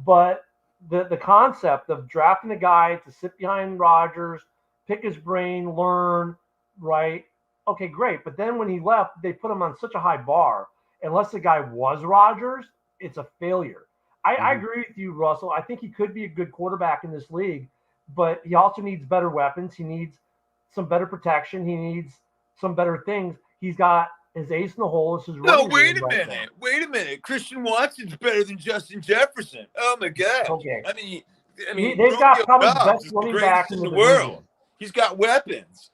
but the concept of drafting a guy to sit behind Rodgers, pick his brain, learn, right? Okay, great. But then when he left, they put him on such a high bar. Unless the guy was Rodgers, it's a failure. I agree with you, Russell. I think he could be a good quarterback in this league, but he also needs better weapons. He needs some better protection. He needs some better things. He's got his ace in the hole. This is wait a minute. Christian Watson's better than Justin Jefferson. Oh my God. Okay. I mean, they've got probably the best running back in the world. He's got weapons.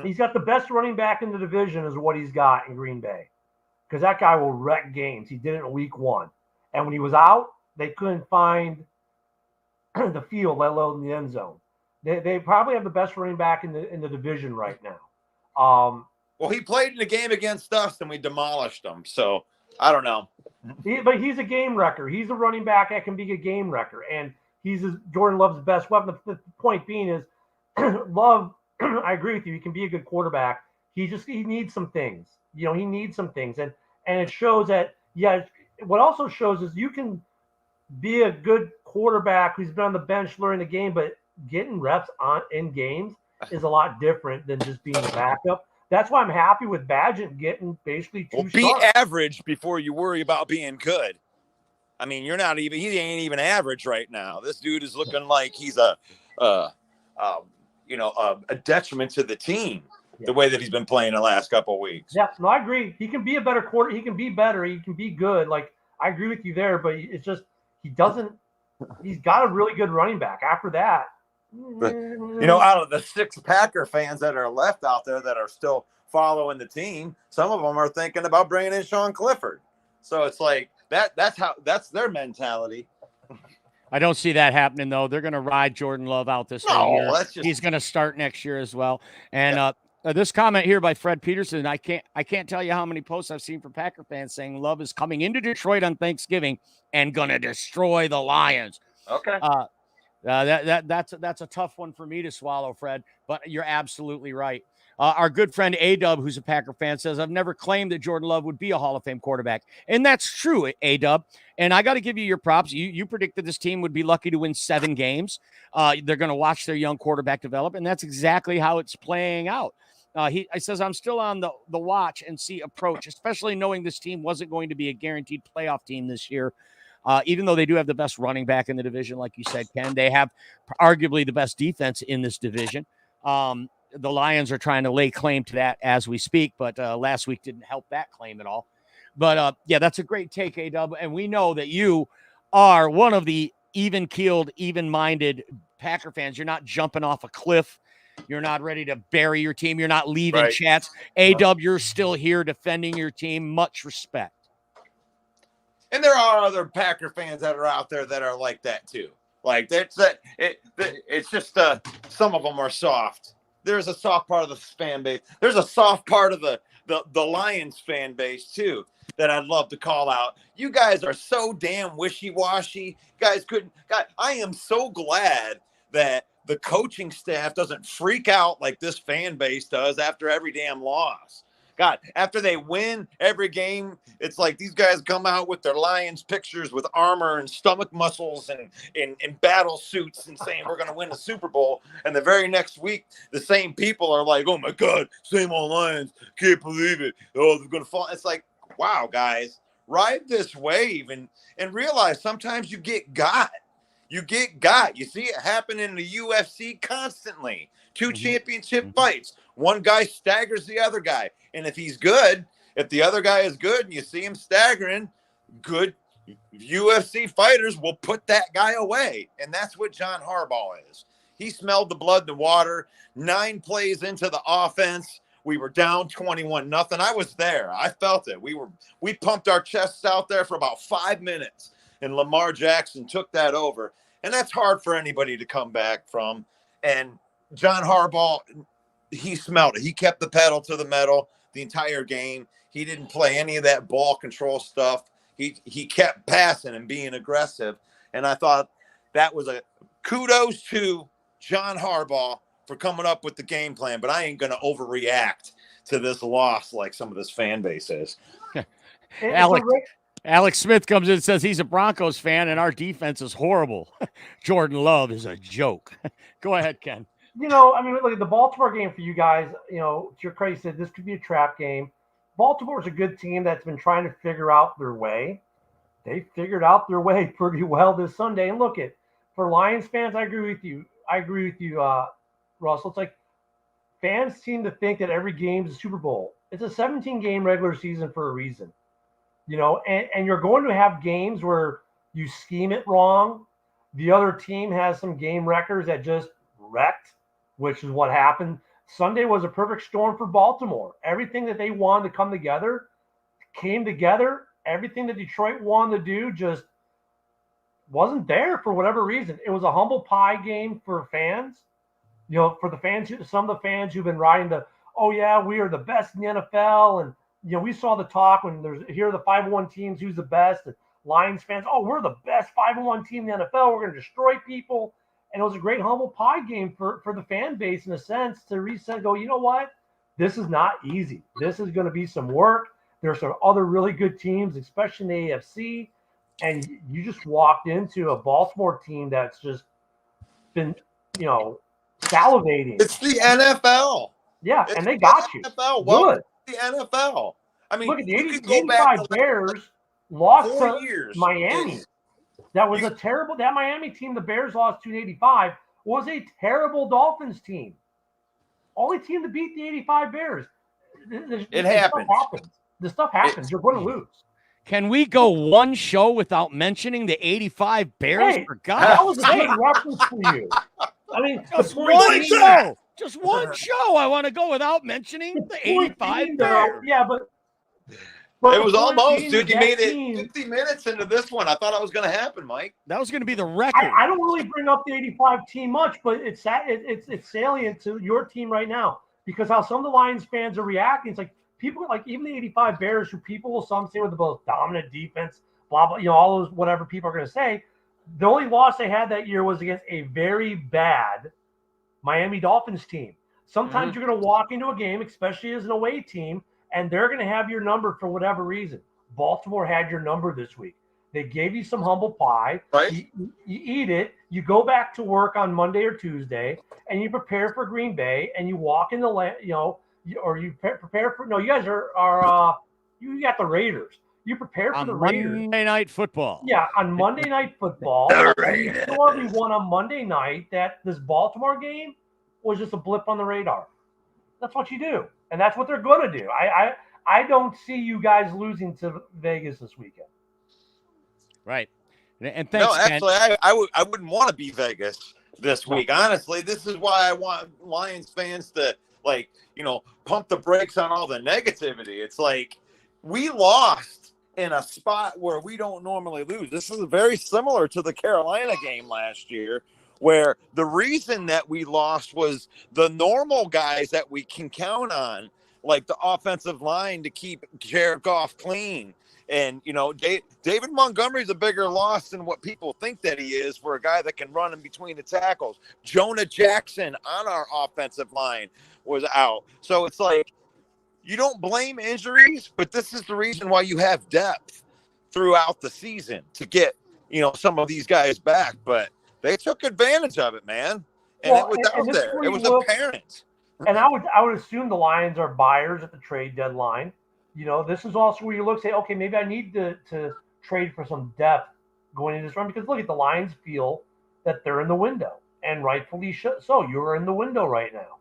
He's got the best running back in the division, is what he's got in Green Bay, because that guy will wreck games. He did it in week 1, and when he was out, they couldn't find the field, let alone the end zone. They probably have the best running back in the division right now. Well, he played in a game against us, and we demolished him. So I don't know. But he's a game wrecker. He's a running back that can be a game wrecker, and he's Jordan Love's best weapon. The point being is, Love. I agree with you. He can be a good quarterback. He needs some things. He needs some things, and it shows that. Yeah. What also shows is you can be a good quarterback who's been on the bench learning the game, but getting reps in games is a lot different than just being a backup. That's why I'm happy with Bagent getting basically 2 be starts. average before you worry about being good. I mean, he ain't even average right now. This dude is looking like he's a detriment to the team, the way that he's been playing the last couple of weeks. Yeah, no, I agree. He can be a better quarter. He can be better. He can be good. Like, I agree with you there, but it's just he's got a really good running back. After that, but, out of the 6 Packer fans that are left out there that are still following the team, some of them are thinking about bringing in Sean Clifford. So it's like that's their mentality. I don't see that happening, though. They're going to ride Jordan Love out this year. He's going to start next year as well. And this comment here by Fred Peterson, I can't tell you how many posts I've seen from Packer fans saying Love is coming into Detroit on Thanksgiving and going to destroy the Lions. Okay. That's a tough one for me to swallow, Fred, but you're absolutely right. Our good friend A-Dub, who's a Packer fan, says, I've never claimed that Jordan Love would be a Hall of Fame quarterback. And that's true, A-Dub. And I got to give you your props. You predicted this team would be lucky to win 7 games. They're going to watch their young quarterback develop, and that's exactly how it's playing out. He says, I'm still on the watch and see approach, especially knowing this team wasn't going to be a guaranteed playoff team this year. Even though they do have the best running back in the division, like you said, Ken, they have arguably the best defense in this division. The Lions are trying to lay claim to that as we speak, but last week didn't help that claim at all. But that's a great take, A-Dub. And we know that you are one of the even-keeled, even-minded Packer fans. You're not jumping off a cliff. You're not ready to bury your team. You're not leaving chats. A-Dub, you're still here defending your team. Much respect. And there are other Packer fans that are out there that are like that too. Like it's just some of them are soft. There's a soft part of the fan base. There's a soft part of the Lions fan base too that I'd love to call out. You guys are so damn wishy-washy. God, I am so glad that the coaching staff doesn't freak out like this fan base does after every damn loss. God, after they win every game, it's like these guys come out with their Lions pictures with armor and stomach muscles and in battle suits and saying we're going to win the Super Bowl. And the very next week, the same people are like, oh, my God, same old Lions. Can't believe it. Oh, they're going to fall. It's like, wow, guys, ride this wave and realize sometimes you get got. you get got. You see it happen in the UFC constantly. 2 championship fights. One guy staggers the other guy. And if he's good, if the other guy is good and you see him staggering, good UFC fighters will put that guy away. And that's what John Harbaugh is. He smelled the blood in the water. 9 plays into the offense. We were down 21-0. I was there. I felt it. We pumped our chests out there for about 5 minutes. And Lamar Jackson took that over. And that's hard for anybody to come back from. And John Harbaugh, he smelled it. He kept the pedal to the metal the entire game. He didn't play any of that ball control stuff. He kept passing and being aggressive. And I thought that was a kudos to John Harbaugh for coming up with the game plan. But I ain't going to overreact to this loss like some of this fan base is. Alex Smith comes in and says he's a Broncos fan and our defense is horrible. Jordan Love is a joke. Go ahead, Ken. I mean, look at the Baltimore game for you guys. To your credit, said this could be a trap game. Baltimore's a good team that's been trying to figure out their way. They figured out their way pretty well this Sunday. And look, for Lions fans, I agree with you. Russell. It's like fans seem to think that every game is a Super Bowl. It's a 17-game regular season for a reason. And you're going to have games where you scheme it wrong. The other team has some game records that just wrecked, which is what happened. Sunday was a perfect storm for Baltimore. Everything that they wanted to come together came together. Everything that Detroit wanted to do just wasn't there for whatever reason. It was a humble pie game for fans. For the fans, some of the fans who've been riding oh yeah, we are the best in the NFL. And, we saw the talk when here are the 5-1 teams, who's the best. And Lions fans, oh, we're the best 5-1 team in the NFL. We're going to destroy people. And it was a great humble pie game for the fan base in a sense to reset and go, you know what? This is not easy. This is going to be some work. There's some other really good teams, especially in the AFC. And you just walked into a Baltimore team that's just been, salivating. It's the NFL. Yeah, and they got you. NFL. Good. The NFL. I mean, look at the you could go back 85 Bears lost 4 to years. Miami. That was that Miami team the Bears lost to in 85 was a terrible Dolphins team. Only team to beat the 85 Bears. It happens. This stuff happens. You're going to lose. Can we go one show without mentioning the 85 Bears? Hey, for God's that was a sake? good reference for you. I mean, Just one show. Just one show. I want to go without mentioning the 85 Bears. Yeah, but it was almost, dude. You made it team, 50 minutes into this one. I thought it was going to happen, Mike. That was going to be the record. I don't really bring up the 85 team much, but it's salient to your team right now because how some of the Lions fans are reacting. It's like people like even the 85 Bears, who people will some say were the most dominant defense, blah blah. All those whatever people are going to say. The only loss they had that year was against a very bad Miami Dolphins team. Sometimes you're going to walk into a game, especially as an away team, and they're going to have your number for whatever reason. Baltimore had your number this week. They gave you some humble pie. Right. You eat it. You go back to work on Monday or Tuesday, and you prepare for Green Bay, and you walk in the or you prepare for. No, you guys are you got the Raiders. You prepare for on the Raiders. Monday Night Football. Yeah, on Monday Night Football. You saw everyone on Monday night that this Baltimore game was just a blip on the radar. That's what you do, and that's what they're going to do. I don't see you guys losing to Vegas this weekend. Right. And thanks, No, actually, Ken. I wouldn't want to be Vegas this week. Honestly, this is why I want Lions fans to pump the brakes on all the negativity. It's like we lost in a spot where we don't normally lose. This is very similar to the Carolina game last year, where the reason that we lost was the normal guys that we can count on, like the offensive line to keep Jared Goff clean. And, David Montgomery's a bigger loss than what people think that he is for a guy that can run in between the tackles. Jonah Jackson on our offensive line was out. So it's like, you don't blame injuries, but this is the reason why you have depth throughout the season to get, some of these guys back. But they took advantage of it, man. And it was out there. It was apparent. And I would assume the Lions are buyers at the trade deadline. This is also where you look, say, okay, maybe I need to trade for some depth going into this run because look at the Lions feel that they're in the window, and rightfully so. You're in the window right now.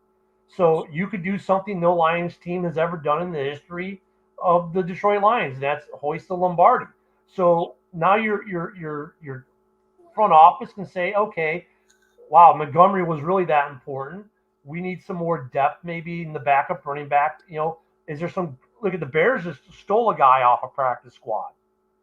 So you could do something no Lions team has ever done in the history of the Detroit Lions, and that's hoist the Lombardi. So now your front office can say, okay, wow, Montgomery was really that important. We need some more depth maybe in the backup running back. Is there some look at the Bears just stole a guy off a practice squad,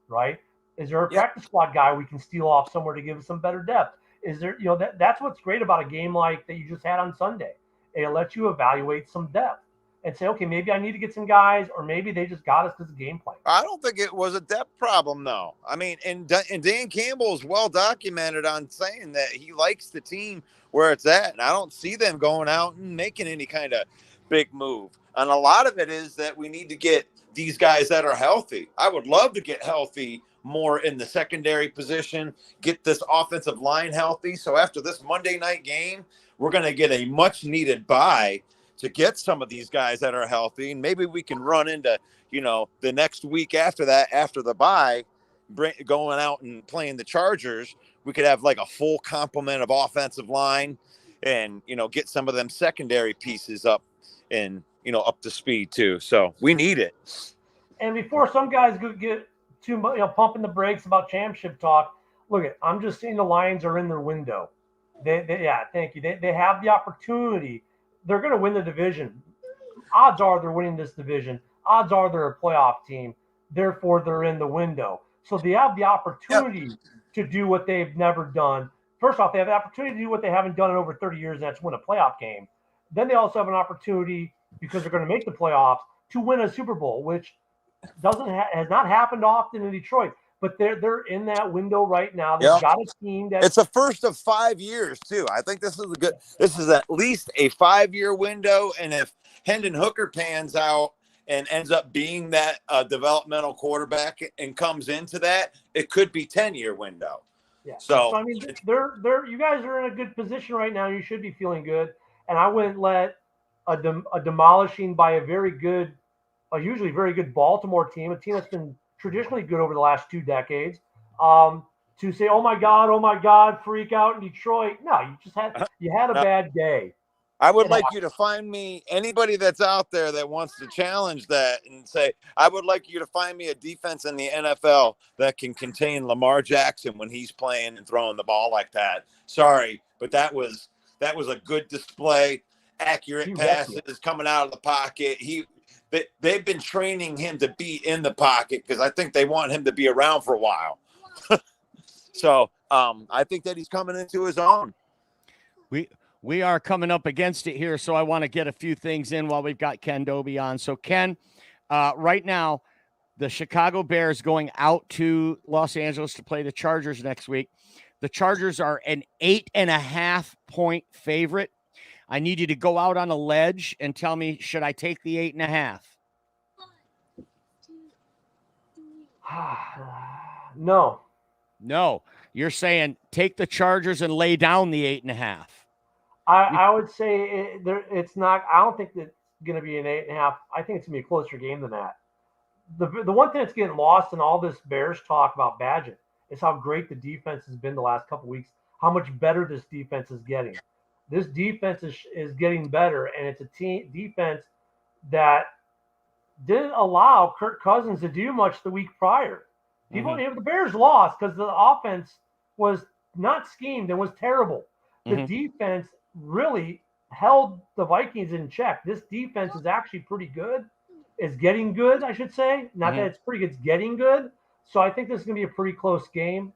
right? Is there a practice squad guy we can steal off somewhere to give us some better depth? Is there, that's what's great about a game like that you just had on Sunday. It lets you evaluate some depth and say, okay, maybe I need to get some guys, or maybe they just got us because of game plan. I don't think it was a depth problem, though. I mean, and Dan Campbell is well documented on saying that he likes the team where it's at, and I don't see them going out and making any kind of big move. And a lot of it is that we need to get these guys that are healthy. I would love to get healthy more in the secondary position, get this offensive line healthy. So after this Monday night game, we're going to get a much needed bye to get some of these guys that are healthy. And maybe we can run into, the next week after that, after the bye, going out and playing the Chargers, we could have like a full complement of offensive line and, get some of them secondary pieces up and, up to speed too. So we need it. And before some guys get too much, pumping the brakes about championship talk, look at, I'm just saying the Lions are in their window. Thank you. They have the opportunity. They're going to win the division. Odds are they're winning this division. Odds are they're a playoff team. Therefore, they're in the window. So they have the opportunity to do what they've never done. First off, they have the opportunity to do what they haven't done in over 30 years, and that's win a playoff game. Then they also have an opportunity, because they're going to make the playoffs, to win a Super Bowl, which has not happened often in Detroit. But they're in that window right now. They've got a team that it's a first of 5 years too. I think this is at least a 5-year window. And if Hendon Hooker pans out and ends up being that developmental quarterback and comes into that, it could be 10-year window. Yeah. So I mean, you guys are in a good position right now. You should be feeling good. And I wouldn't let a demolishing by a usually very good Baltimore team, a team that's been traditionally good over the last 2 decades, to say, oh my God, freak out in Detroit. No, you had a bad day. I would like you to find me anybody that's out there that wants to challenge that and say, I would like you to find me a defense in the NFL that can contain Lamar Jackson when he's playing and throwing the ball like that. Sorry, but that was a good display, accurate passes coming out of the pocket. They've been training him to be in the pocket because I think they want him to be around for a while. So I think that he's coming into his own. We are coming up against it here, so I want to get a few things in while we've got Ken Dobie on. So, Ken, right now, the Chicago Bears going out to Los Angeles to play the Chargers next week. The Chargers are an 8.5-point favorite. I need you to go out on a ledge and tell me, should I take the 8.5? No. You're saying take the Chargers and lay down the 8.5. I would say it's not. I don't think it's going to be an 8.5. I think it's going to be a closer game than that. The one thing that's getting lost in all this Bears talk about Badgett is how great the defense has been the last couple of weeks, how much better this defense is getting. This defense is getting better, and it's a defense that didn't allow Kirk Cousins to do much the week prior. The Bears lost because the offense was not schemed and was terrible. The defense really held the Vikings in check. This defense is actually pretty good. It's getting good, I should say. Not that it's pretty good, it's getting good. So I think this is going to be a pretty close game.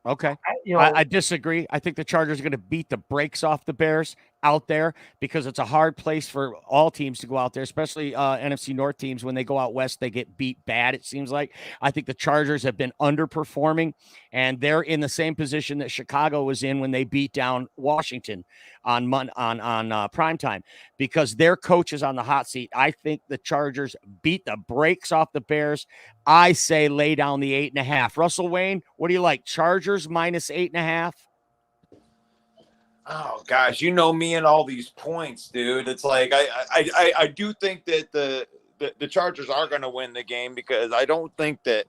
Okay. I disagree. I think the Chargers are going to beat the brakes off the Bears out there because it's a hard place for all teams to go out there, especially NFC North teams. When they go out west, they get beat bad, it seems like. I think the Chargers have been underperforming, and they're in the same position that Chicago was in when they beat down Washington on primetime because their coach is on the hot seat. I think the Chargers beat the brakes off the Bears. I say lay down the 8.5. Russell Wayne, what do you like? Chargers minus 8.5? Oh gosh, you know me and all these points, dude. It's like I do think that the Chargers are going to win the game because I don't think that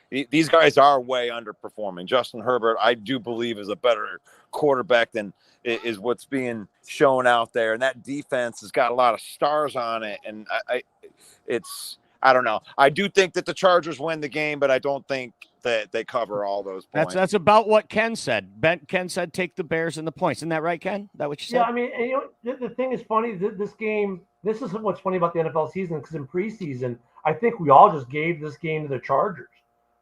these guys are way underperforming. Justin Herbert, I do believe, is a better quarterback than is what's being shown out there. And that defense has got a lot of stars on it. And I don't know. I do think that the Chargers win the game, but I don't think that they cover all those points. That's about what Ken said. Ken said take the Bears and the points. Isn't that right, Ken? That what you said? Yeah, I mean, and, the thing is funny. This game, this is what's funny about the NFL season, because in preseason, I think we all just gave this game to the Chargers.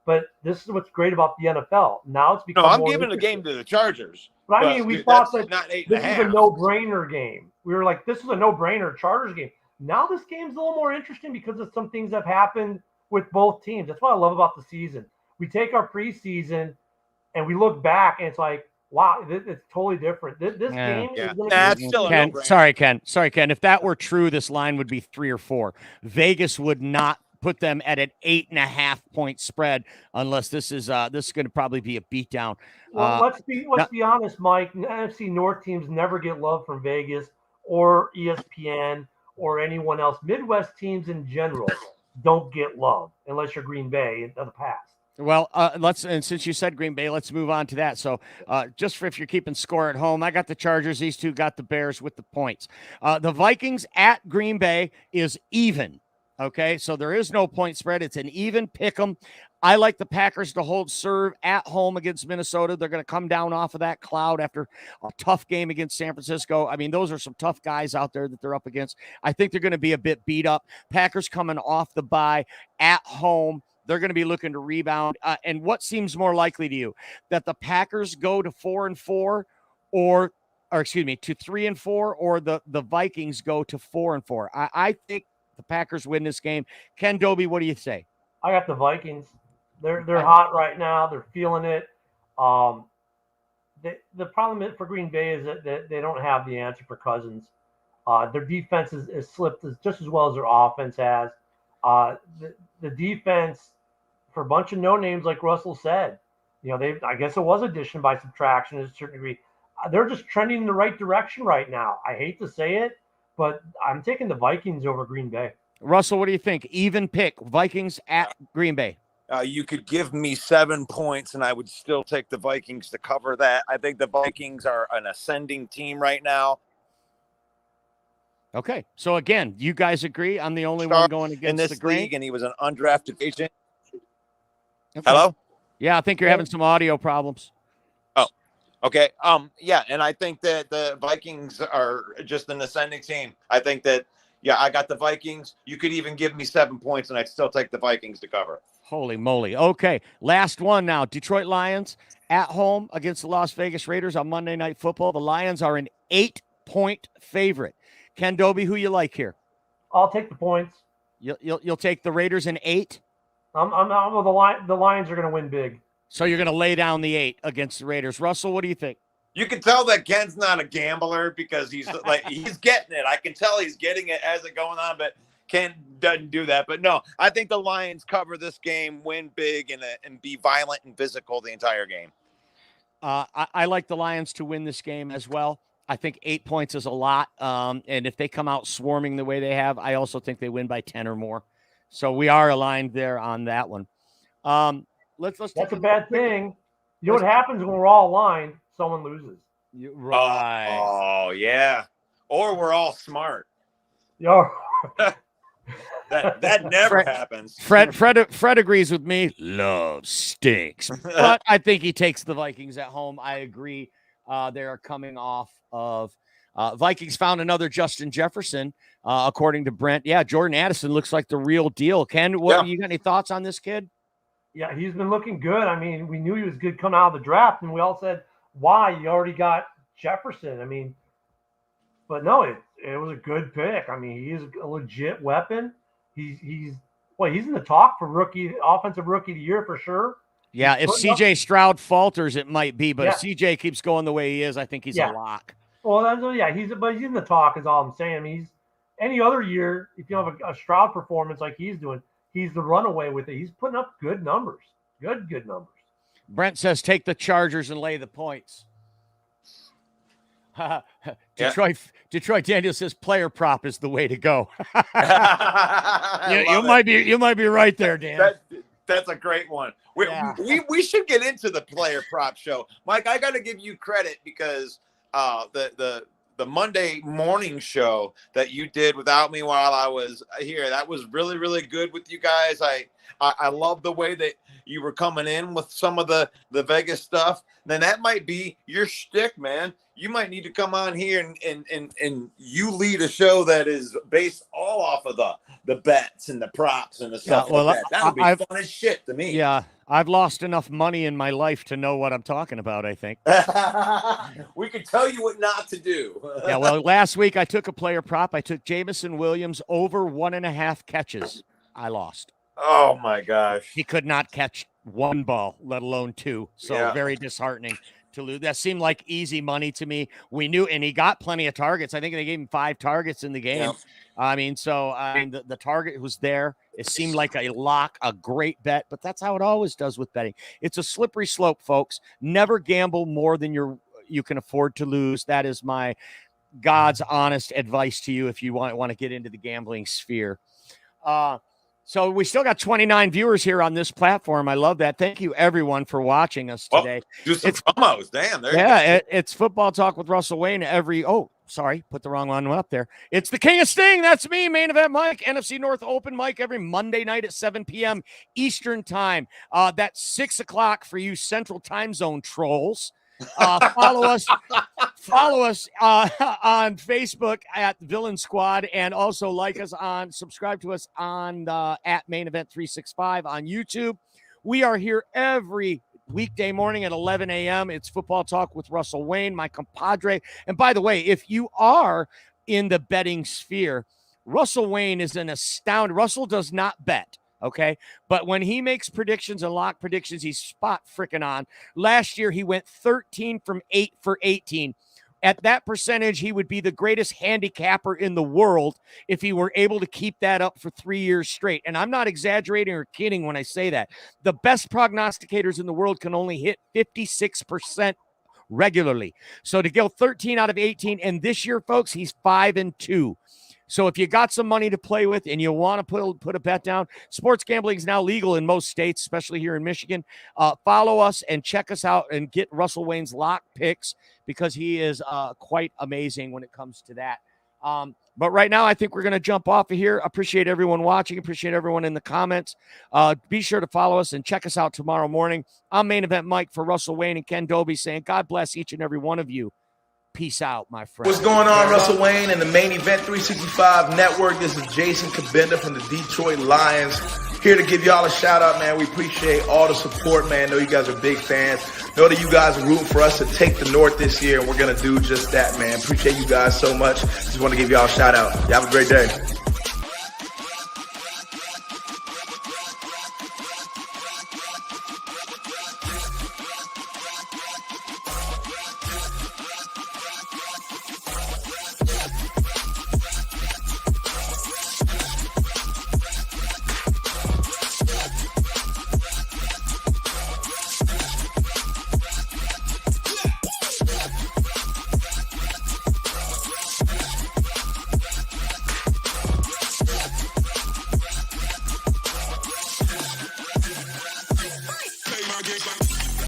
But this is what's great about the NFL. Now it's become. No, I'm giving the game to the Chargers. But I mean, we thought that this is a no. no-brainer game. We were like, this is a no-brainer Chargers game. Now this game's a little more interesting because of some things that have happened with both teams. That's what I love about the season. We take our preseason and we look back, and it's like, wow, it's totally different. This game is going to be still Ken, sorry, Ken. If that were true, this line would be 3 or 4. Vegas would not put them at an 8.5 point spread unless this is going to probably be a beatdown. Well, let's be honest, Mike. NFC North teams never get love from Vegas or ESPN or anyone else. Midwest teams in general don't get love unless you're Green Bay in the past. Well, and since you said Green Bay, let's move on to that. So just for if you're keeping score at home, I got the Chargers. These two got the Bears with the points. The Vikings at Green Bay is even. Okay, so there is no point spread. It's an even pick 'em. I like the Packers to hold serve at home against Minnesota. They're going to come down off of that cloud after a tough game against San Francisco. I mean, those are some tough guys out there that they're up against. I think they're going to be a bit beat up. Packers coming off the bye at home. They're going to be looking to rebound. And what seems more likely to you, that the Packers go to 4-4 or excuse me, to 3-4, or the Vikings go to 4-4? I think the Packers win this game. Ken Dobie, what do you say? I got the Vikings. They're hot right now. They're feeling it. The problem for Green Bay is that they don't have the answer for Cousins. Their defense is slipped just as well as their offense has. The defense, for a bunch of no names, like Russell said, I guess it was addition by subtraction to a certain degree. They're just trending in the right direction right now. I hate to say it, but I'm taking the Vikings over Green Bay. Russell, what do you think? Even pick, Vikings at Green Bay. You could give me 7 points, and I would still take the Vikings to cover that. I think the Vikings are an ascending team right now. Okay, so again, you guys agree I'm the only one going against in this the grain? league, and he was an undrafted agent. Okay. Hello? Yeah, I think you're having some audio problems. Oh, okay. Yeah, and I think that the Vikings are just an ascending team. I think that, I got the Vikings. You could even give me 7 points, and I'd still take the Vikings to cover. Holy moly. Okay, last one now. Detroit Lions at home against the Las Vegas Raiders on Monday Night Football. The Lions are an 8-point favorite. Ken Dobie, who you like here? I'll take the points. You'll take the Raiders in 8? I'm the Lions are going to win big. So you're going to lay down the 8 against the Raiders. Russell, what do you think? You can tell that Ken's not a gambler because he's he's getting it. I can tell he's getting it as it going on, but Ken doesn't do that. But no, I think the Lions cover this game, win big, and be violent and physical the entire game. I like the Lions to win this game as well. I think 8 points is a lot. And if they come out swarming the way they have, I also think they win by 10 or more. So we are aligned there on that one. Let's That's a bad thing. You know what happens when we're all aligned? Someone loses. Right. Oh, yeah. Or we're all smart. Yeah. That never happens. Fred agrees with me. Love stinks. But I think he takes the Vikings at home. I agree. They are coming off of Vikings found another Justin Jefferson, according to Brent. Yeah, Jordan Addison looks like the real deal. Ken, you got any thoughts on this kid? Yeah, he's been looking good. I mean, we knew he was good coming out of the draft, and we all said, why? You already got Jefferson. I mean, but no, it was a good pick. I mean, he is a legit weapon. He's in the talk for offensive rookie of the year for sure. Yeah, if CJ Stroud falters, it might be, but if CJ keeps going the way he is, I think he's a lock. Well, he's in the talk is all I'm saying. I mean, he's any other year, if you have a Stroud performance like he's doing, he's the runaway with it. He's putting up good numbers. Good numbers. Brent says take the Chargers and lay the points. Detroit Daniel says player prop is the way to go. you might be right there, Dan. That's a great one. Yeah. We should get into the player prop show. Mike, I got to give you credit because the Monday morning show that you did without me while I was here, that was really, really good with you guys. I love the way that you were coming in with some of the Vegas stuff. Then that might be your shtick, man. You might need to come on here and you lead a show that is based all off of the bets and the props and the stuff like that. That would be fun as shit to me. Yeah, I've lost enough money in my life to know what I'm talking about, I think. We could tell you what not to do. Yeah, well, last week I took a player prop. I took Jameson Williams over 1.5 catches. I lost. Oh, my gosh. He could not catch one ball, let alone two. So very disheartening to lose. That seemed like easy money to me. We knew, and he got plenty of targets. I think they gave him 5 targets in the game. Yeah. I mean, the target was there. It seemed like a lock, a great bet, but that's how it always does with betting. It's a slippery slope, folks. Never gamble more than you can afford to lose. That is my God's honest advice to you if you want to get into the gambling sphere. So we still got 29 viewers here on this platform. I love that. Thank you, everyone, for watching us today. Do some promos. Damn. There it's Football Talk with Russell Wayne. Put the wrong one up there. It's the King of Sting. That's me, Main Event Mike, NFC North Open Mike, every Monday night at 7 p.m. Eastern Time. That's 6 o'clock for you Central Time Zone trolls. Follow us on Facebook at Villain Squad, and also subscribe to us on at Main Event 365 on YouTube. We are here every weekday morning at 11 a.m. It's Football Talk with Russell Wayne, my compadre. And by the way, if you are in the betting sphere, Russell Wayne is an astounding. Russell does not bet. Okay. But when he makes predictions and lock predictions, he's spot freaking on. Last year, he went 13 from 8 for 18. At that percentage, he would be the greatest handicapper in the world if he were able to keep that up for 3 years straight. And I'm not exaggerating or kidding when I say that. The best prognosticators in the world can only hit 56% regularly. So to go 13 out of 18, and this year, folks, he's 5-2. So if you got some money to play with and you want to put a bet down, sports gambling is now legal in most states, especially here in Michigan. Follow us and check us out and get Russell Wayne's lock picks because he is quite amazing when it comes to that. But right now, I think we're going to jump off of here. Appreciate everyone watching. Appreciate everyone in the comments. Be sure to follow us and check us out tomorrow morning. I'm Main Event Mike for Russell Wayne and Ken Dobie saying God bless each and every one of you. Peace out, my friend. What's going on, Russell Wayne and the Main Event 365 Network? This is Jason Kabinda from the Detroit Lions. Here to give y'all a shout out, man. We appreciate all the support, man. Know you guys are big fans. Know that you guys are rooting for us to take the North this year, and we're going to do just that, man. Appreciate you guys so much. Just want to give y'all a shout out. You have a great day.